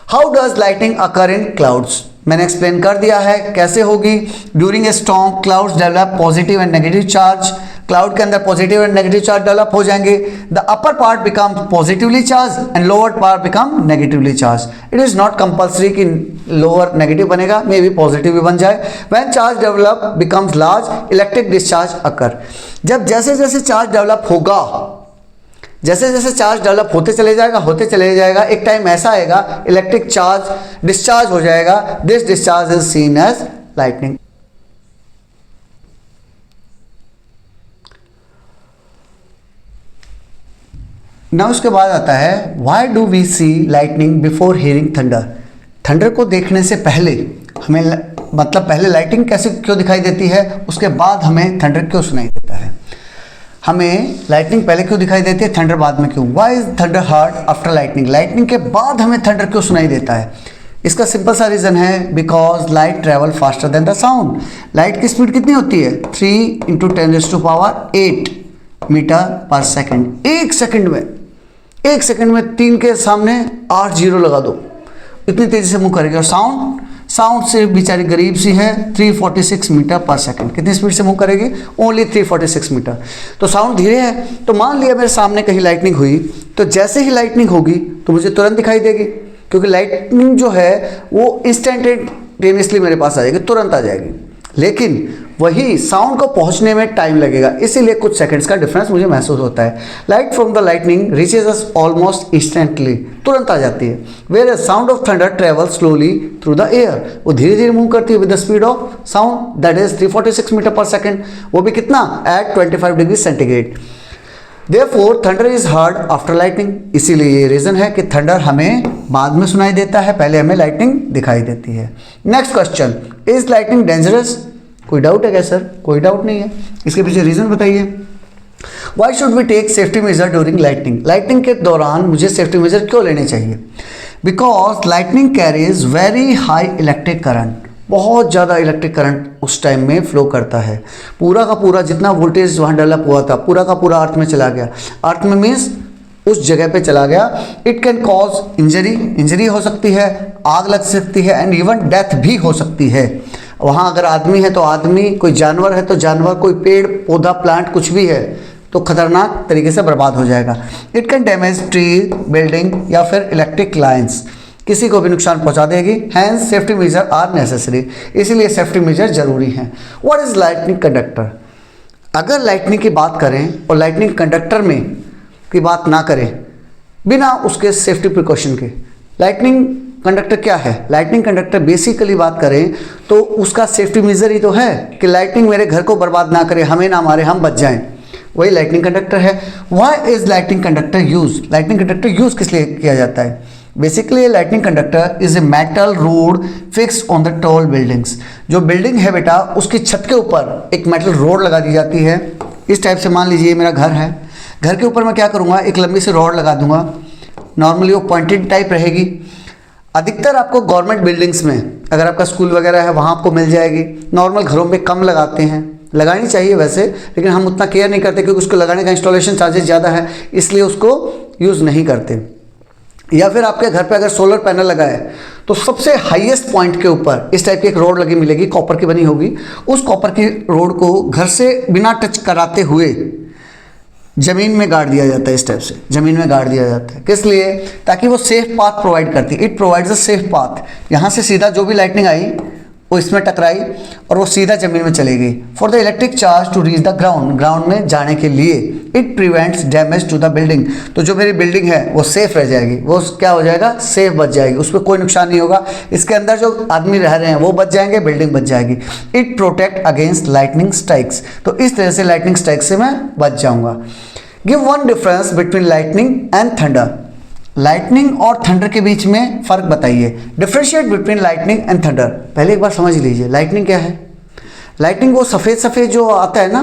How does lightning occur in clouds? मैंने एक्सप्लेन कर दिया है कैसे होगी। During a storm clouds develop positive and negative charge. Cloud के अंदर positive and negative charge develop हो जाएंगे। The upper part become positively charge and lower part become negatively charge. It is not compulsory कि लोअर नेगेटिव बनेगा, मे बी पॉजिटिव भी बन जाए। When charge develop becomes large, electric discharge अकर। जब जैसे जैसे चार्ज डेवलप होगा, जैसे जैसे चार्ज डेवलप होते चले जाएगा, एक टाइम ऐसा आएगा इलेक्ट्रिक चार्ज डिस्चार्ज हो जाएगा। This discharge is seen as lightning. ना उसके बाद आता है why do we see lightning before hearing thunder. Thunder को देखने से पहले हमें मतलब पहले लाइटनिंग कैसे क्यों दिखाई देती है, उसके बाद हमें थंडर क्यों सुनाई देता है। हमें लाइटनिंग पहले क्यों दिखाई देती है, थंडर बाद में क्यों। Why is thunder heard after lightning. Lightning के बाद हमें थंडर क्यों सुनाई देता है। इसका सिंपल सा रीज़न है because light travel faster than the sound. Light की स्पीड कितनी होती है 3 × 10⁸ मीटर पर सेकेंड। एक सेकंड में 3 के सामने 8 जीरो लगा दो, इतनी तेजी से मूव करेगी। और साउंड से बेचारी गरीब सी है 346 मीटर पर सेकंड। कितनी स्पीड से मूव करेगी, ओनली 346 मीटर। तो साउंड धीरे है। तो मान लिया मेरे सामने कहीं लाइटनिंग हुई, तो जैसे ही लाइटनिंग होगी तो मुझे तुरंत दिखाई देगी, क्योंकि लाइटनिंग जो है वो इंस्टेंटेनियसली मेरे पास आ जाएगी, तुरंत आ जाएगी। लेकिन वही साउंड को पहुंचने में टाइम लगेगा, इसीलिए कुछ सेकंड्स का डिफरेंस मुझे महसूस होता है। Light from the lightning reaches us almost instantly, तुरंत आ जाती है। Where sound of thunder travel slowly through the air, वो धीरे धीरे मूव करती है with the speed of sound that is 346 metre per second, वो भी कितना at 25 degree centigrade. Therefore, thunder is heard after lightning। इसीलिए ये रीजन है कि थंडर हमें बाद में सुनाई देता है, पहले हमें लाइटनिंग दिखाई देती है। Next question, is lightning dangerous. कोई डाउट है क्या सर? कोई डाउट नहीं है। इसके पीछे रीजन बताइए। Why should we take safety measure during lightning? Lightning के दौरान मुझे सेफ्टी मेजर क्यों लेने चाहिए? Because lightning carries very high electric current। बहुत ज़्यादा इलेक्ट्रिक करंट उस टाइम में फ्लो करता है। पूरा का पूरा जितना वोल्टेज वहाँ डेवलप हुआ था पूरा का पूरा अर्थ में चला गया। अर्थ में मीन्स उस जगह पे चला गया। इट कैन कॉज इंजरी हो सकती है, आग लग सकती है, एंड इवन डेथ भी हो सकती है। वहाँ अगर आदमी है तो आदमी, कोई जानवर है तो जानवर, कोई पेड़ पौधा प्लांट कुछ भी है तो खतरनाक तरीके से बर्बाद हो जाएगा। It can damage tree, building या फिर इलेक्ट्रिक लाइन्स, किसी को भी नुकसान पहुंचा देगी। Hence safety measure are necessary, इसीलिए सेफ्टी मेजर जरूरी हैं। What is lightning conductor. अगर लाइटनिंग की बात करें और लाइटनिंग कंडक्टर में की बात ना करें बिना उसके सेफ्टी प्रिकॉशन के, लाइटनिंग कंडक्टर क्या है। लाइटनिंग कंडक्टर बेसिकली बात करें तो उसका सेफ्टी मेजर ही तो है कि लाइटनिंग मेरे घर को बर्बाद ना करे, हमें ना मारे, हम बच जाएं, वही लाइटनिंग कंडक्टर है। Why is lightning conductor use. Lightning conductor use किस लिए किया जाता है। Basically lightning conductor is a metal road fix on the tall buildings. जो बिल्डिंग है बेटा उसकी छत के ऊपर एक मेटल रोड लगा दी जाती है। इस टाइप से मान लीजिए मेरा घर है, घर के ऊपर मैं क्या करूँगा, एक लंबी सी रॉड लगा दूंगा। नॉर्मली वो पॉइंटेड टाइप रहेगी। अधिकतर आपको गवर्नमेंट बिल्डिंग्स में, अगर आपका स्कूल वगैरह है वहाँ आपको मिल जाएगी। नॉर्मल घरों में कम लगाते हैं, लगानी चाहिए वैसे, लेकिन हम उतना केयर नहीं करते क्योंकि उसको लगाने का इंस्टॉलेशन चार्जेस ज़्यादा है, इसलिए उसको यूज़ नहीं करते। या फिर आपके घर पे अगर सोलर पैनल लगा है तो सबसे हाईएस्ट पॉइंट के ऊपर इस टाइप की एक रोड लगी मिलेगी, कॉपर की बनी होगी। उस कॉपर की रोड को घर से बिना टच कराते हुए जमीन में गाड़ दिया जाता है। इस टाइप से जमीन में गाड़ दिया जाता है, किस लिए, ताकि वो सेफ पाथ प्रोवाइड करती है। It provides a safe path. यहाँ से सीधा जो भी लाइटनिंग आई वो इसमें टकराई और वो सीधा जमीन में चली गई। For the electric charge to reach the ground, ground में जाने के लिए। It prevents damage to the building, तो जो मेरी बिल्डिंग है वो सेफ रह जाएगी, वो क्या हो जाएगा, सेफ बच जाएगी, उस पर कोई नुकसान नहीं होगा। इसके अंदर जो आदमी रह रहे हैं वो बच जाएंगे, बिल्डिंग बच जाएगी। It protect against lightning strikes, तो इस तरह से लाइटनिंग स्ट्राइक से मैं बच जाऊंगा। Give one difference between lightning and thunder. Lightning और थंडर के बीच में फर्क बताइए। Differentiate between lightning and thunder. पहले एक बार समझ लीजिए लाइटनिंग क्या है। लाइटनिंग वो सफ़ेद सफ़ेद जो आता है ना,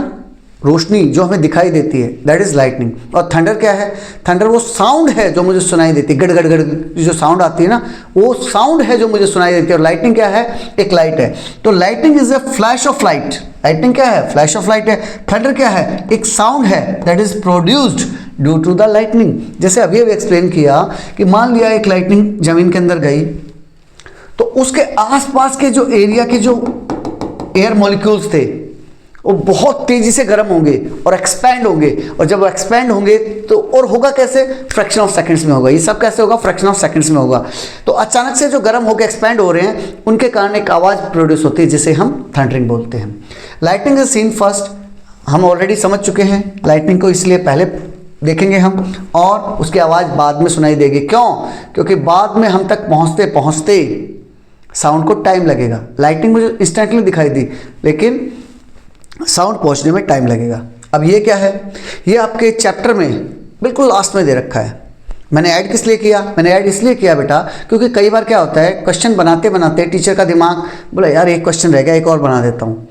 रोशनी जो हमें दिखाई देती है, दैट इज लाइटनिंग। और थंडर क्या है, थंडर वो साउंड है जो मुझे सुनाई देती है, गड़ गड़ गड़ जो साउंड आती है ना, वो साउंड है जो मुझे सुनाई देती है। और लाइटनिंग क्या है, एक लाइट है। तो lightning is a flash of light. Lightning क्या है, फ्लैश ऑफ लाइट है। थंडर क्या है, एक साउंड है that is produced due to the lightning. जैसे अभी एक्सप्लेन किया कि मान लिया एक लाइटनिंग जमीन के अंदर गई तो उसके आसपास के जो एरिया के जो एयर मॉलिक्यूल्स थे वो बहुत तेजी से गर्म होंगे और एक्सपैंड होंगे। और जब वो एक्सपैंड होंगे तो और होगा कैसे, फ्रैक्शन ऑफ सेकंड्स में होगा। ये सब कैसे होगा, फ्रैक्शन ऑफ सेकंड्स में होगा। तो अचानक से जो गर्म होकर एक्सपैंड हो रहे हैं उनके कारण एक आवाज़ प्रोड्यूस होती है जिसे हम थंडरिंग बोलते हैं। लाइटनिंग इज सीन फर्स्ट, हम ऑलरेडी समझ चुके हैं लाइटनिंग को, इसलिए पहले देखेंगे हम, और उसकी आवाज़ बाद में सुनाई देगी। क्यों? क्योंकि बाद में हम तक पहुंचते पहुंचते साउंड को टाइम लगेगा। लाइटिंग मुझे इंस्टेंटली दिखाई दी, लेकिन साउंड पहुंचने में टाइम लगेगा। अब ये क्या है? ये आपके चैप्टर में बिल्कुल लास्ट में दे रखा है। मैंने ऐड किस लिए किया? मैंने ऐड इसलिए किया बेटा, क्योंकि कई बार क्या होता है, क्वेश्चन बनाते बनाते टीचर का दिमाग बोला यार एक क्वेश्चन रह गया, एक और बना देता हूँ।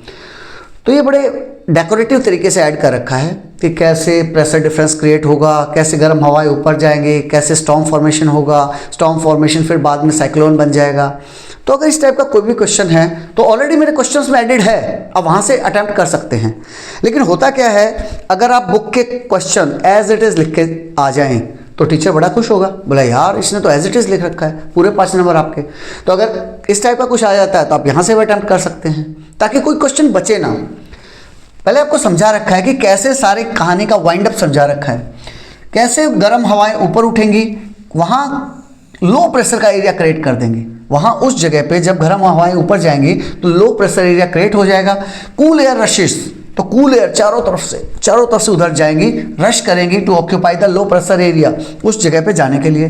तो ये बड़े डेकोरेटिव तरीके से ऐड कर रखा है कि कैसे प्रेशर डिफरेंस क्रिएट होगा, कैसे गर्म हवाएं ऊपर जाएंगे, कैसे स्टॉर्म फॉर्मेशन होगा, स्टॉर्म फॉर्मेशन फिर बाद में साइक्लोन बन जाएगा। तो अगर इस टाइप का कोई भी क्वेश्चन है तो ऑलरेडी मेरे क्वेश्चंस में एडेड है, अब वहाँ से अटैम्प्ट कर सकते हैं। लेकिन होता क्या है, अगर आप बुक के क्वेश्चन एज इट इज़ लिख के आ जाएं तो टीचर बड़ा खुश होगा, बोला यार इसने तो एज इट इज़ लिख रखा है, पूरे 5 नंबर आपके। तो अगर इस टाइप का कुछ आ जाता है तो आप यहाँ से भी अटैम्प्ट कर सकते हैं, ताकि कोई क्वेश्चन बचे ना। पहले आपको समझा रखा है कि कैसे सारी कहानी का वाइंड अप समझा रखा है, कैसे गर्म हवाएं ऊपर उठेंगी, वहाँ लो प्रेशर का एरिया क्रिएट कर देंगे। वहाँ उस जगह पे जब गर्म हवाएं ऊपर जाएंगी तो लो प्रेशर एरिया क्रिएट हो जाएगा। कूल एयर रशेस, तो कूल एयर चारों तरफ से उधर जाएंगी, रश करेंगी to occupy the low pressure area, उस जगह पे जाने के लिए।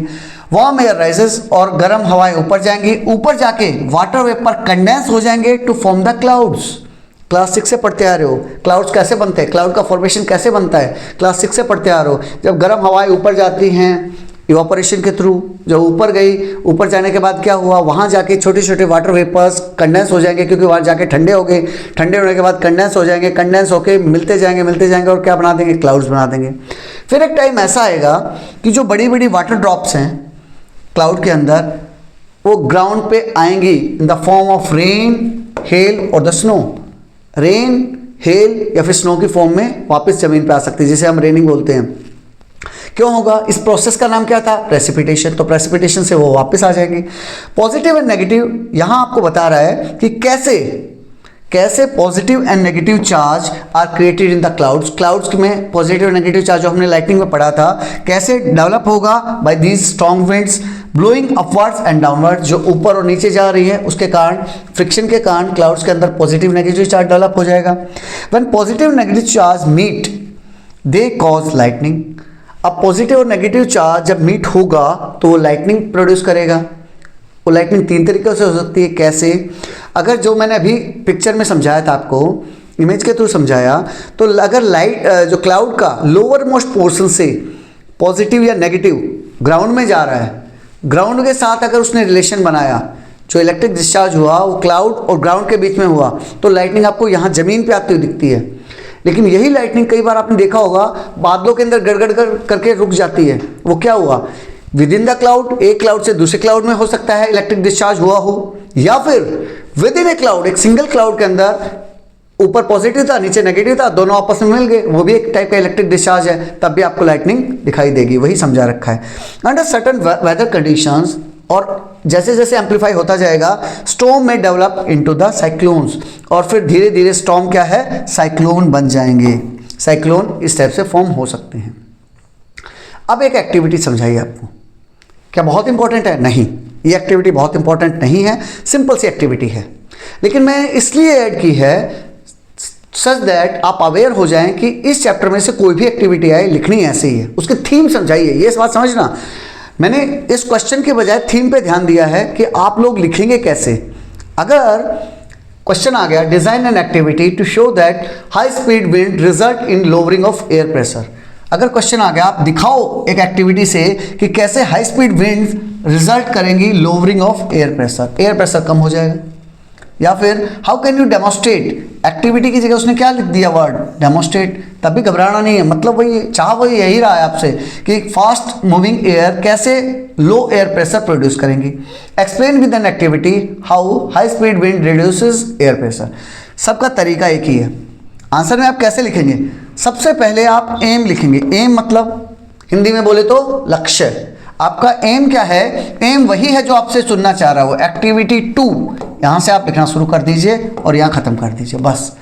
वार्म एयर राइजेस, और गर्म हवाएं ऊपर जाएंगी, ऊपर जाके वाटर वेपर कंडेंस हो जाएंगे to form the clouds. Class 6 से पढ़ते आ रहे हो, क्लाउड्स कैसे बनते हैं, क्लाउड का फॉर्मेशन कैसे बनता है, क्लास 6 से पढ़ते आ रहे हो। जब गर्म हवाएं ऊपर जाती हैं इवापोरेशन के थ्रू, जब ऊपर गई, ऊपर जाने के बाद क्या हुआ, वहाँ जाके छोटे छोटे वाटर वेपर्स कंडेंस हो जाएंगे, क्योंकि वहाँ जाके ठंडे हो गए, ठंडे होने के बाद कंडेंस हो जाएंगे, कंडेंस होके मिलते जाएंगे और क्या बना देंगे, क्लाउड्स बना देंगे। फिर एक टाइम ऐसा आएगा कि जो बड़ी बड़ी वाटर ड्रॉप्स हैं क्लाउड के अंदर, वो ग्राउंड पे आएंगी in the form of rain, hello और द स्नो। रेन, हेल या फिर स्नो की फॉर्म में वापस जमीन पे आ सकती है, जिसे हम रेनिंग बोलते हैं। क्यों होगा? इस प्रोसेस का नाम क्या था? प्रेसिपिटेशन। तो प्रेसिपिटेशन से वो वापस आ जाएंगे। पॉजिटिव एंड नेगेटिव यहां आपको बता रहा है कि कैसे positive and negative charge are created in the clouds. Clouds में पॉजिटिव नेगेटिव चार्ज जो हमने लाइटनिंग में पढ़ा था, कैसे डेवलप होगा by these strong winds blowing upwards and downwards, जो ऊपर और नीचे जा रही है उसके कारण, फ्रिक्शन के कारण क्लाउड्स के अंदर पॉजिटिव नेगेटिव चार्ज डेवलप हो जाएगा। When positive negative charge meet they cause lightning. अब पॉजिटिव और नेगेटिव चार्ज जब मीट होगा तो वो लाइटनिंग प्रोड्यूस करेगा। वो लाइटनिंग 3 तरीके से हो सकती है। कैसे? अगर जो मैंने अभी पिक्चर में समझाया था, आपको इमेज के थ्रू समझाया, तो अगर लाइट जो क्लाउड का लोअर मोस्ट पोर्शन से पॉजिटिव या नेगेटिव ग्राउंड में जा रहा है, ग्राउंड के साथ अगर उसने रिलेशन बनाया, जो इलेक्ट्रिक डिस्चार्ज हुआ वो क्लाउड और ग्राउंड के बीच में हुआ, तो लाइटनिंग आपको यहाँ जमीन पे आती हुई दिखती है। लेकिन यही लाइटनिंग कई बार आपने देखा होगा बादलों के अंदर गड़गड़ करके रुक जाती है। वो क्या हुआ? विद इन द क्लाउड, एक क्लाउड से दूसरे क्लाउड में हो सकता है इलेक्ट्रिक डिस्चार्ज हुआ हो, या फिर विद इन ए क्लाउड, एक सिंगल क्लाउड के अंदर ऊपर पॉजिटिव था नीचे नेगेटिव था, दोनों आपस में मिल गए, वो भी एक टाइप का इलेक्ट्रिक डिस्चार्ज है, तब भी आपको लाइटनिंग दिखाई देगी। वही समझा रखा है। अंडर सर्टेन वेदर कंडीशंस, और जैसे जैसे एम्पलीफाई होता जाएगा, स्टॉर्म में डेवलप इनटू द साइक्लोन्स, और फिर धीरे धीरे स्टॉर्म क्या है? साइक्लोन बन जाएंगे। साइक्लोन इस टाइप से फॉर्म हो सकते हैं। अब एक एक्टिविटी समझाइए आपको, क्या बहुत इंपॉर्टेंट है? नहीं, ये एक्टिविटी बहुत इंपॉर्टेंट नहीं है, सिंपल सी एक्टिविटी है, लेकिन मैंने इसलिए ऐड की है सच दैट आप अवेयर हो जाएं कि इस चैप्टर में से कोई भी एक्टिविटी आए लिखनी ऐसे ही है। उसके थीम समझाइए, ये बात समझना। मैंने इस क्वेश्चन के बजाय थीम पे ध्यान दिया है कि आप लोग लिखेंगे कैसे। अगर क्वेश्चन आ गया design an activity to show that high speed wind result in lowering of air pressure, अगर क्वेश्चन आ गया आप दिखाओ एक एक्टिविटी से कि कैसे हाई स्पीड विंड रिजल्ट करेंगी लोअरिंग ऑफ एयर प्रेशर कम हो जाएगा। या फिर how can you demonstrate, activity की जगह उसने क्या लिख दिया वर्ड डेमोस्ट्रेट, तब भी घबराना नहीं है, मतलब वही यही रहा है आपसे कि फास्ट मूविंग एयर कैसे लो एयर प्रेशर प्रोड्यूस करेंगी। Explain with an activity how high speed wind reduces air pressure. सबका तरीका एक ही है। आंसर में आप कैसे लिखेंगे? सबसे पहले आप एम लिखेंगे। एम मतलब हिंदी में बोले तो लक्ष्य। आपका एम क्या है? एम वही है जो आपसे सुनना चाह रहा हो। एक्टिविटी 2 यहाँ से आप लिखना शुरू कर दीजिए और यहाँ खत्म कर दीजिए, बस।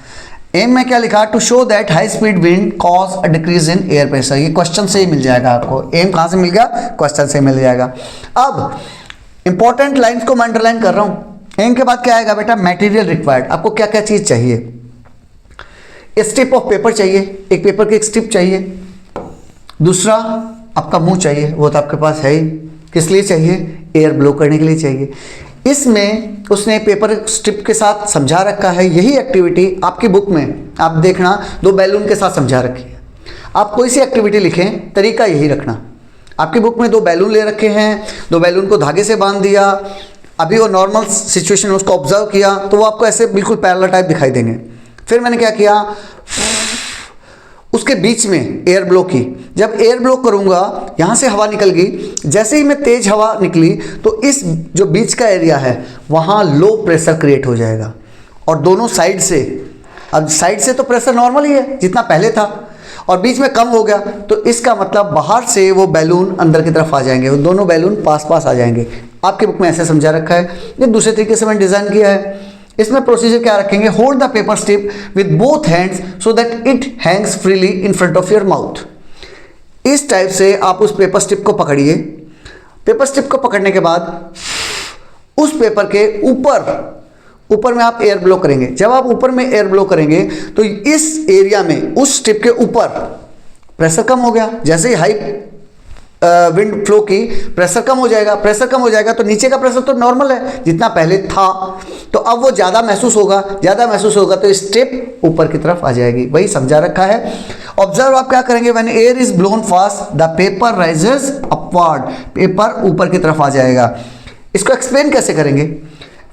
एम में क्या लिखा? To show that high speed wind cause a decrease in air pressure. ये क्वेश्चन से ही मिल जाएगा आपको। एम कहाँ से मिल गया? क्वेश्चन से मिल जाएगा। अब इंपॉर्टेंट लाइन्स को मैं अंडरलाइन कर रहा हूँ। एम के बाद क्या आएगा बेटा? Material required. आपको क्या क्या चीज़ चाहिए? स्ट्रिप ऑफ पेपर चाहिए, एक पेपर की एक स्ट्रिप चाहिए, दूसरा आपका मुंह चाहिए, वो तो आपके पास है ही, किस लिए चाहिए? एयर ब्लो करने के लिए चाहिए। इसमें उसने पेपर स्ट्रिप के साथ समझा रखा है, यही एक्टिविटी आपकी बुक में आप देखना 2 बैलून के साथ समझा रखी है। आप कोई सी एक्टिविटी लिखें, तरीका यही रखना। आपकी बुक में 2 बैलून ले रखे हैं, 2 बैलून को धागे से बांध दिया, अभी वो नॉर्मल सिचुएशन उसको ऑब्जर्व किया तो वो आपको ऐसे बिल्कुल पैरेलल टाइप दिखाई देंगे। फिर मैंने क्या किया, उसके बीच में एयर ब्लो की। जब एयर ब्लो करूंगा यहाँ से हवा निकल गई, जैसे ही मैं तेज हवा निकली तो इस जो बीच का एरिया है वहाँ लो प्रेशर क्रिएट हो जाएगा और दोनों साइड से, अब साइड से तो प्रेशर नॉर्मल ही है जितना पहले था और बीच में कम हो गया, तो इसका मतलब बाहर से वो बैलून अंदर की तरफ आ जाएंगे, वो दोनों बैलून पास पास आ जाएंगे। आपकी बुक में ऐसे समझा रखा है, ये दूसरे तरीके से मैंने डिज़ाइन किया है। इसमें प्रोसीजर क्या रखेंगे, hold the paper strip with both hands so that it Hanks freely in front of your mouth. इस टाइप से आप उस पेपर स्ट्रिप को पकड़िए। पेपर स्ट्रिप को पकड़ने के बाद उस पेपर के ऊपर में आप एयर ब्लो करेंगे। जब आप ऊपर में एयर ब्लो करेंगे तो इस एरिया में उस स्ट्रिप के ऊपर प्रेशर कम हो गया। जैसे ही हाई विंड फ्लो की प्रेशर कम हो जाएगा, प्रेशर कम हो जाएगा तो नीचे का प्रेशर तो नॉर्मल है जितना पहले था, तो अब वो ज़्यादा महसूस होगा तो स्ट्रिप ऊपर की तरफ आ जाएगी। वही समझा रखा है। ऑब्जर्व आप क्या करेंगे, when air is blown fast the paper rises upward, paper ऊपर की तरफ आ जाएगा। इसको एक्सप्लेन कैसे करेंगे,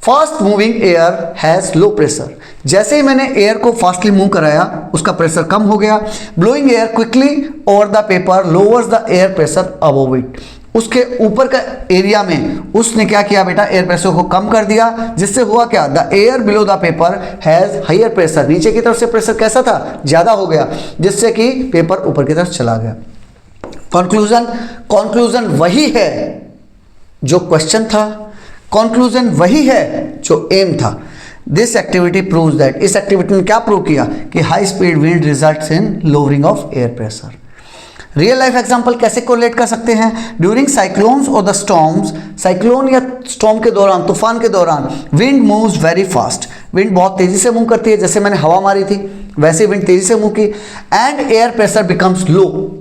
fast moving air has low pressure. जैसे ही मैंने एयर को फास्टली मूव कराया उसका प्रेशर कम हो गया। Blowing air quickly over the paper lowers the air pressure above it. उसके ऊपर का एरिया में उसने क्या किया बेटा, एयर प्रेशर को कम कर दिया, जिससे हुआ क्या, the air below the paper has higher pressure. नीचे की तरफ से प्रेशर कैसा था, ज़्यादा हो गया, जिससे कि पेपर ऊपर की तरफ चला गया। कंक्लूजन वही है जो क्वेश्चन था, कंक्लूजन वही है जो एम था। दिस एक्टिविटी प्रूव्स दैट, इस एक्टिविटी ने क्या प्रूव किया कि high speed wind results in lowering of air pressure. Real life example कैसे कोरिलेट कर सकते हैं, ड्यूरिंग साइक्लोन्स और द स्टॉर्म्स, साइक्लोन या स्टॉर्म के दौरान, तूफान के दौरान wind moves very fast, wind बहुत तेजी से मूव करती है। जैसे मैंने हवा मारी थी वैसे विंड तेजी से मूव की, एंड एयर प्रेशर बिकम्स लो,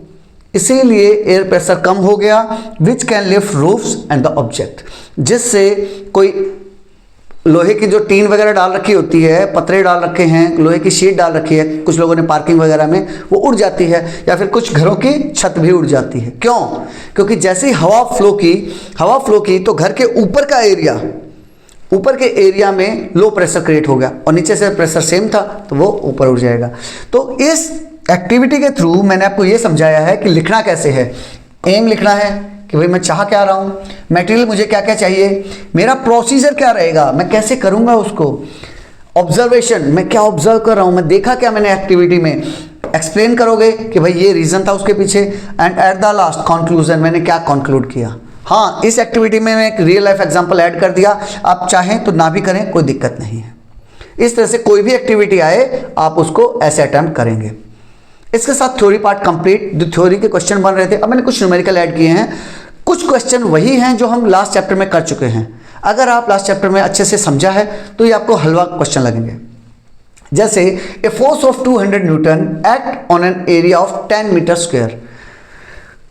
इसीलिए एयर प्रेशर कम हो गया, which can lift roofs and the object, जिससे कोई लोहे की जो टीन वगैरह डाल रखी होती है, पतरे डाल रखे हैं, लोहे की शीट डाल रखी है कुछ लोगों ने पार्किंग वगैरह में, वो उड़ जाती है, या फिर कुछ घरों की छत भी उड़ जाती है। क्यों? क्योंकि जैसे ही हवा फ्लो की तो घर के ऊपर का एरिया, ऊपर के एरिया में लो प्रेशर क्रिएट हो गया और नीचे से प्रेशर सेम था तो वो ऊपर उड़ जाएगा। तो इस एक्टिविटी के थ्रू मैंने आपको ये समझाया है कि लिखना कैसे है। एम लिखना है कि भाई मैं चाह क्या रहा हूँ, मटेरियल मुझे क्या क्या चाहिए, मेरा प्रोसीजर क्या रहेगा, मैं कैसे करूँगा उसको, ऑब्जर्वेशन मैं क्या ऑब्जर्व कर रहा हूँ, मैं देखा क्या मैंने एक्टिविटी में, एक्सप्लेन करोगे कि भाई ये रीज़न था उसके पीछे, and at the last conclusion मैंने क्या कंक्लूड किया। हाँ, इस एक्टिविटी में मैं एक रियल लाइफ एग्जाम्पल ऐड कर दिया, आप चाहें तो ना भी करें कोई दिक्कत नहीं है। इस तरह से कोई भी एक्टिविटी आए आप उसको ऐसे अटैम्प्ट करेंगे। इसके साथ थ्योरी पार्ट कंप्लीट, जो थ्योरी के क्वेश्चन बन रहे थे अब मैंने कुछ न्यूमेरिकल ऐड किए हैं। कुछ क्वेश्चन वही हैं जो हम लास्ट चैप्टर में कर चुके हैं। अगर आप लास्ट चैप्टर में अच्छे से समझा है तो ये आपको हलवा क्वेश्चन लगेंगे। जैसे a force of 200 newton act on an area of 10 metre square,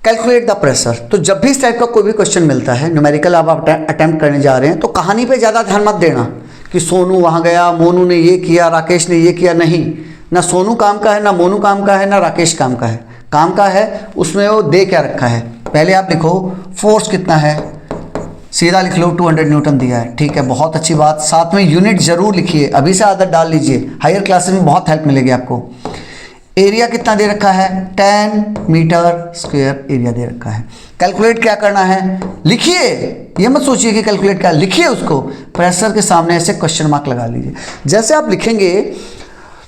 calculate the pressure. तो जब भी इस टाइप का कोई भी क्वेश्चन मिलता है न्यूमेरिकल आप अटेम्प्ट करने जा रहे हैं तो कहानी पे ज़्यादा ध्यान मत देना कि सोनू वहाँ गया, मोनू ने ये किया, राकेश ने ये किया। नहीं, ना सोनू काम का है, ना मोनू काम का है, ना राकेश काम का है। काम का है उसमें वो दे क्या रखा है। पहले आप लिखो फोर्स कितना है, सीधा लिख लो 200 न्यूटन दिया है, ठीक है, बहुत अच्छी बात। साथ में यूनिट जरूर लिखिए, अभी से आदत डाल लीजिए, हायर क्लासेस में बहुत हेल्प मिलेगी आपको। एरिया कितना दे रखा है, 10 मीटर स्क्वायर एरिया दे रखा है। कैलकुलेट क्या करना है, लिखिए, ये मत सोचिए कि कैलकुलेट क्या, लिखिए उसको, प्रेशर के सामने ऐसे क्वेश्चन मार्क लगा लीजिए। जैसे आप लिखेंगे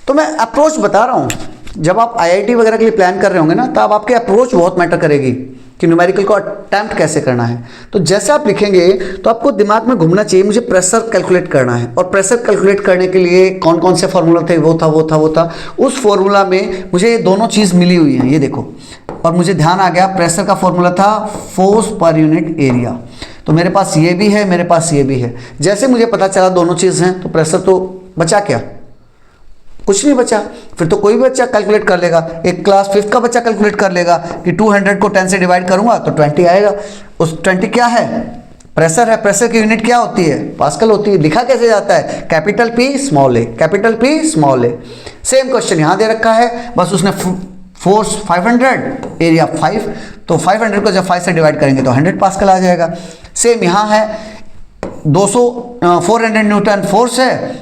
तो मैं अप्रोच बता रहा हूँ, जब आप आईआईटी वगैरह के लिए प्लान कर रहे होंगे ना, तब आपके अप्रोच बहुत मैटर करेगी कि न्यूमेरिकल को अटैम्प्ट कैसे करना है। तो जैसे आप लिखेंगे तो आपको दिमाग में घूमना चाहिए मुझे प्रेशर कैलकुलेट करना है, और प्रेशर कैलकुलेट करने के लिए कौन कौन से फॉर्मूला थे, वो था। उस फॉर्मूला में मुझे ये दोनों चीज़ मिली हुई हैं, ये देखो, और मुझे ध्यान आ गया प्रेशर का फॉर्मूला था फोर्स पर यूनिट एरिया। तो मेरे पास ये भी है, मेरे पास ये भी है। जैसे मुझे पता चला दोनों चीज़ हैं तो प्रेशर तो बचा क्या, कुछ नहीं बचा। फिर तो कोई भी बच्चा कैलकुलेट कर लेगा, एक क्लास 5th का बच्चा कैलकुलेट कर लेगा कि 200 को 10 से डिवाइड करूंगा तो 20 आएगा। उस 20 क्या है? प्रेशर है। प्रेशर की यूनिट क्या होती है? पास्कल होती है। लिखा कैसे जाता है? Capital P small a, capital P small a। Same question यहाँ दे रखा है, बस उसने फोर्स 500, एरिया 5, तो 500 को जब 5 से डिवाइड करेंगे तो 100 पास्कल आ जाएगा। सेम यहाँ है 400 न्यूटन फोर्स है,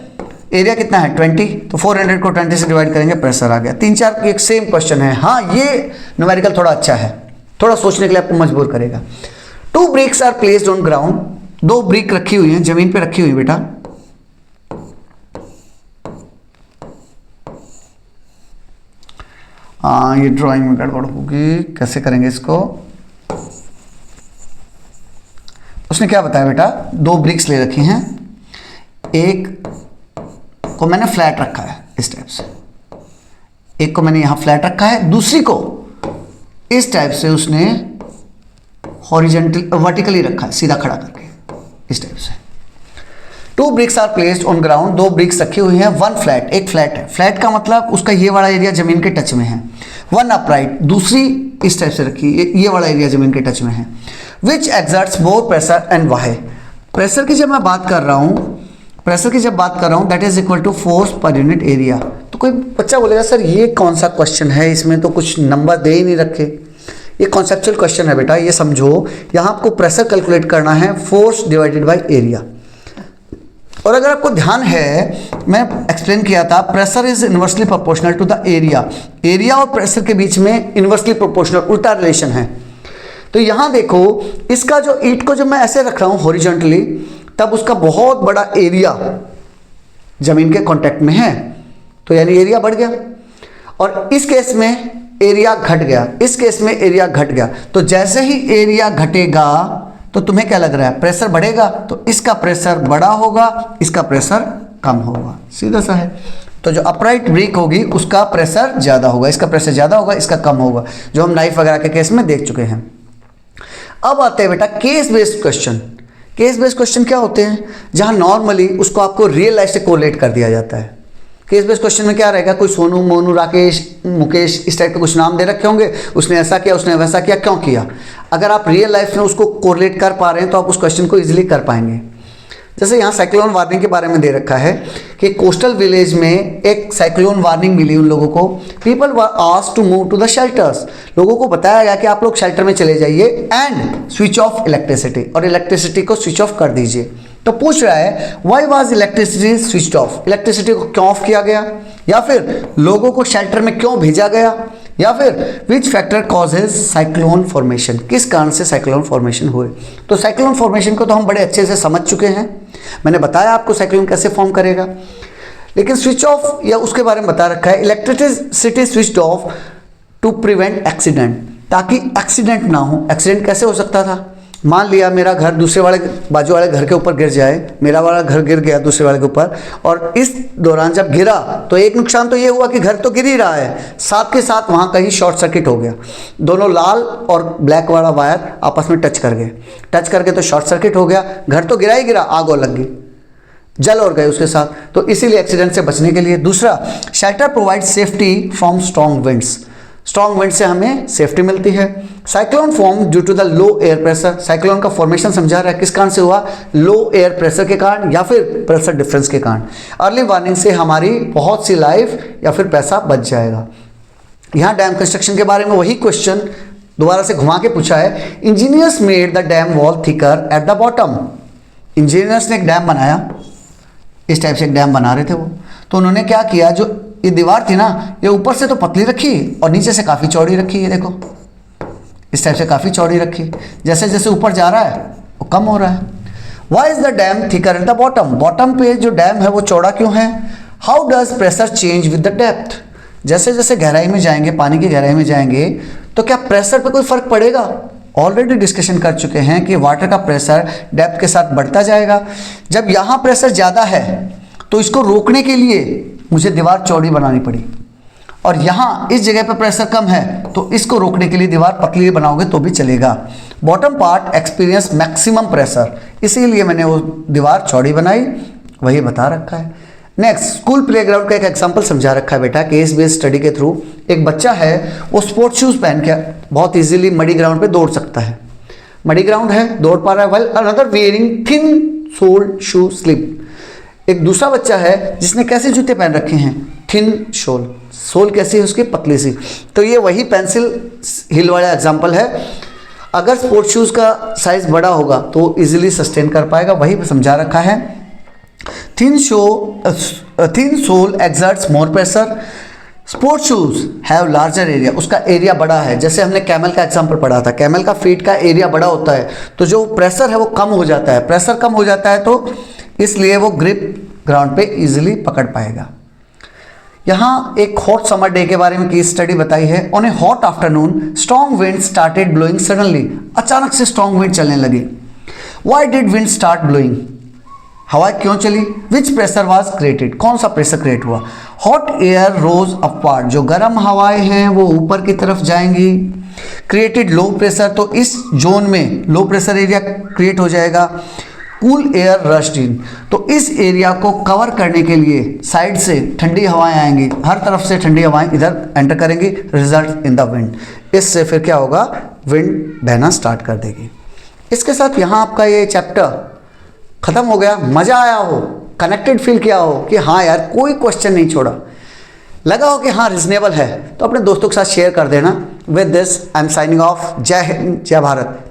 एरिया कितना है 20, तो 400 को 20 से डिवाइड करेंगे, प्रेशर आ गया। 3-4 एक सेम क्वेश्चन है। हाँ, ये न्यूमेरिकल थोड़ा अच्छा है, थोड़ा सोचने के लिए आपको मजबूर करेगा। 2 bricks are placed on ground, 2 brick रखी हुई हैं, जमीन पे रखी हुई बेटा। हाँ, ये ड्राइंग में गड़बड़ होगी, कैसे करेंगे इसको? उसने क्या बताया बेटा? 2 ब्रिक्स ले रखी हैं, एक को मैंने फ्लैट रखा है इस टाइप से, एक को मैंने यहां फ्लैट रखा है, दूसरी को इस टाइप से उसने हॉरिजॉन्टल वर्टिकली रखा है, सीधा खड़ा करके इस टाइप से। 2 bricks are placed on ground, 2 bricks रखी हुई हैं, 1 फ्लैट, एक फ्लैट है। फ्लैट का मतलब उसका ये वाला एरिया जमीन के टच में है। 1 अपराइट, दूसरी इस टाइप से रखी, ये वाला एरिया जमीन के टच में है। Which exerts more pressure and why. Pressure की जब मैं बात कर रहा हूं, that is equal to force per unit area. तो कोई बच्चा बोलेगा सर ये कौन सा क्वेश्चन है, इसमें तो कुछ नंबर दे ही नहीं रखे। ये कॉन्सेप्चुअल क्वेश्चन है बेटा, ये समझो। यहां आपको प्रेशर कैलकुलेट करना है, फोर्स डिवाइडेड बाय एरिया। और अगर आपको ध्यान है, मैं एक्सप्लेन किया था, pressure is inversely proportional to the area. Area और प्रेशर के बीच में इनवर्सली प्रोपोर्शनल, उल्टा रिलेशन है। तो यहां देखो, इसका जो ईंट को जब मैं ऐसे रख रहा हूं हॉरिजॉन्टली, तब उसका बहुत बड़ा एरिया जमीन के कांटेक्ट में है, तो यानी एरिया बढ़ गया। और इस केस में एरिया घट गया, इस केस में एरिया घट गया। तो जैसे ही एरिया घटेगा तो तुम्हें क्या लग रहा है? प्रेशर बढ़ेगा, तो इसका प्रेशर बड़ा होगा, इसका प्रेशर कम होगा, सीधा सा है। तो जो अपराइट ब्रिक होगी उसका प्रेशर ज़्यादा होगा, इसका प्रेशर ज़्यादा होगा, इसका कम होगा, जो हम नाइफ वगैरह के केस में देख चुके हैं। अब आते हैं बेटा case based question. Case based question क्या होते हैं? जहां नॉर्मली उसको आपको रियल लाइफ से कोरिलेट कर दिया जाता है। केस बेस्ड क्वेश्चन में क्या रहेगा? कोई सोनू, मोनू, राकेश, मुकेश, इस टाइप के कुछ नाम दे रखे होंगे, उसने ऐसा किया, उसने वैसा किया, क्यों किया? अगर आप रियल लाइफ में उसको कोरिलेट कर पा रहे हैं तो आप उस क्वेश्चन को इजीली कर पाएंगे। जैसे यहाँ साइक्लोन वार्निंग के बारे में दे रखा है कि कोस्टल विलेज में एक साइक्लोन वार्निंग मिली उन लोगों को। People were asked to move to the shelters. लोगों को बताया गया कि आप लोग शेल्टर में चले जाइए एंड स्विच ऑफ इलेक्ट्रिसिटी, और इलेक्ट्रिसिटी को स्विच ऑफ कर दीजिए। तो पूछ रहा है why was electricity switched of, electricity को क्यों ऑफ किया गया, या फिर लोगों को शेल्टर में क्यों भेजा गया, या फिर which factor causes cyclone formation, किस कारण से साइक्लोन फॉर्मेशन हुए। तो साइक्लोन फॉर्मेशन को तो हम बड़े अच्छे से समझ चुके हैं, मैंने बताया आपको साइक्लोन कैसे फॉर्म करेगा। लेकिन स्विच ऑफ या उसके बारे में बता रखा है, electricity switched off to prevent accident, ताकि एक्सीडेंट ना हो। एक्सीडेंट कैसे हो सकता था? मान लिया मेरा घर दूसरे वाले बाजू वाले घर के ऊपर गिर जाए, मेरा वाला घर गिर गया दूसरे वाले के ऊपर, और इस दौरान जब गिरा तो एक नुकसान तो ये हुआ कि घर तो गिर ही रहा है, साथ के साथ वहाँ कहीं शॉर्ट सर्किट हो गया, दोनों लाल और ब्लैक वाला वायर आपस में टच कर गए, टच करके तो शॉर्ट सर्किट हो गया, घर तो गिरा ही गिरा, आग और लग गई, जल और गए उसके साथ। तो इसीलिए एक्सीडेंट से बचने के लिए। दूसरा, shelter provide safety from strong winds, strong wind से हमें सेफ्टी मिलती है। Cyclone form due to the low air pressure, cyclone का फॉर्मेशन समझा रहा है किस कारण से हुआ? लो एयर प्रेशर के कारण या फिर प्रेशर डिफरेंस के कारण। अर्ली वार्निंग से हमारी बहुत सी लाइफ या फिर पैसा बच जाएगा। यहाँ डैम कंस्ट्रक्शन के बारे में वही क्वेश्चन दोबारा से घुमा के पूछा है। Engineers made the dam wall thicker at the bottom, engineers ने एक डैम बनाया, इस टाइप से एक डैम बना रहे थे वो, तो उन्होंने क्या किया, जो ये दीवार थी ना, ये ऊपर से तो पतली रखी और नीचे से काफ़ी चौड़ी रखी है, देखो इस टाइप से काफ़ी चौड़ी रखी, जैसे जैसे ऊपर जा रहा है वो कम हो रहा है। Why is the dam thicker at the bottom, bottom पे जो डैम है वो चौड़ा क्यों है? How does pressure change with the depth, जैसे जैसे गहराई में जाएंगे, पानी की गहराई में जाएंगे, तो क्या प्रेशर पे कोई फर्क पड़ेगा? ऑलरेडी डिस्कशन कर चुके हैं कि वाटर का प्रेशर डेप्थ के साथ बढ़ता जाएगा। जब यहाँ प्रेशर ज़्यादा है तो इसको रोकने के लिए मुझे दीवार चौड़ी बनानी पड़ी, और यहाँ इस जगह पर प्रेशर कम है तो इसको रोकने के लिए दीवार पतली बनाओगे तो भी चलेगा। Bottom part experience maximum pressure, इसीलिए मैंने वो दीवार चौड़ी बनाई, वही बता रखा है। नेक्स्ट, स्कूल प्लेग्राउंड का एक एग्जांपल समझा रखा है बेटा केस बेस्ड स्टडी के थ्रू। एक बच्चा है वो स्पोर्ट्स शूज पहन के बहुत इजीली मडी ग्राउंड पे दौड़ सकता है, मडी ग्राउंड है, दौड़ पा रहा है, well another wearing thin soled shoe slip. एक दूसरा बच्चा है जिसने कैसे जूते पहन रखे हैं, थिन सोल कैसी है उसकी, पतली सी। तो ये वही पेंसिल हिल वाला एग्जांपल है। अगर स्पोर्ट्स शूज का साइज बड़ा होगा तो इजीली सस्टेन कर पाएगा, वही समझा रखा है। Thin sole exerts more pressure, sports shoes have larger area, उसका एरिया बड़ा है। जैसे हमने कैमल का एग्जांपल पढ़ा था, कैमल का फीट का एरिया बड़ा होता है तो जो प्रेशर है वो कम हो जाता है, प्रेशर कम हो जाता है तो इसलिए वो ग्रिप ग्राउंड पे इजीली पकड़ पाएगा। यहाँ एक हॉट समर डे के बारे में की स्टडी बताई है। On A hot afternoon strong wind started blowing suddenly, अचानक से स्ट्रॉन्ग विंड चलने लगी। Why did wind start blowing, हवा क्यों चली? विच प्रेशर वाज क्रिएटेड, कौन सा प्रेशर क्रिएट हुआ? हॉट एयर रोज अपवार्ड, जो गर्म हवाएं हैं वो ऊपर की तरफ जाएंगी। क्रिएटेड लो प्रेशर, तो इस जोन में लो प्रेशर एरिया क्रिएट हो जाएगा। कूल एयर रश्ड इन, तो इस एरिया को कवर करने के लिए साइड से ठंडी हवाएं आएंगी, हर तरफ से ठंडी हवाएं इधर एंटर करेंगी, रिजल्ट इन द विंड। इससे फिर क्या होगा, विंड बहना स्टार्ट कर देगी। इसके साथ यहाँ आपका ये चैप्टर खत्म हो गया। मजा आया हो, कनेक्टेड फील किया हो कि हाँ यार कोई क्वेश्चन नहीं छोड़ा, लगा हो कि हाँ रीजनेबल है, तो अपने दोस्तों के साथ शेयर कर देना। With this I am signing off. जय हिंद, जय भारत।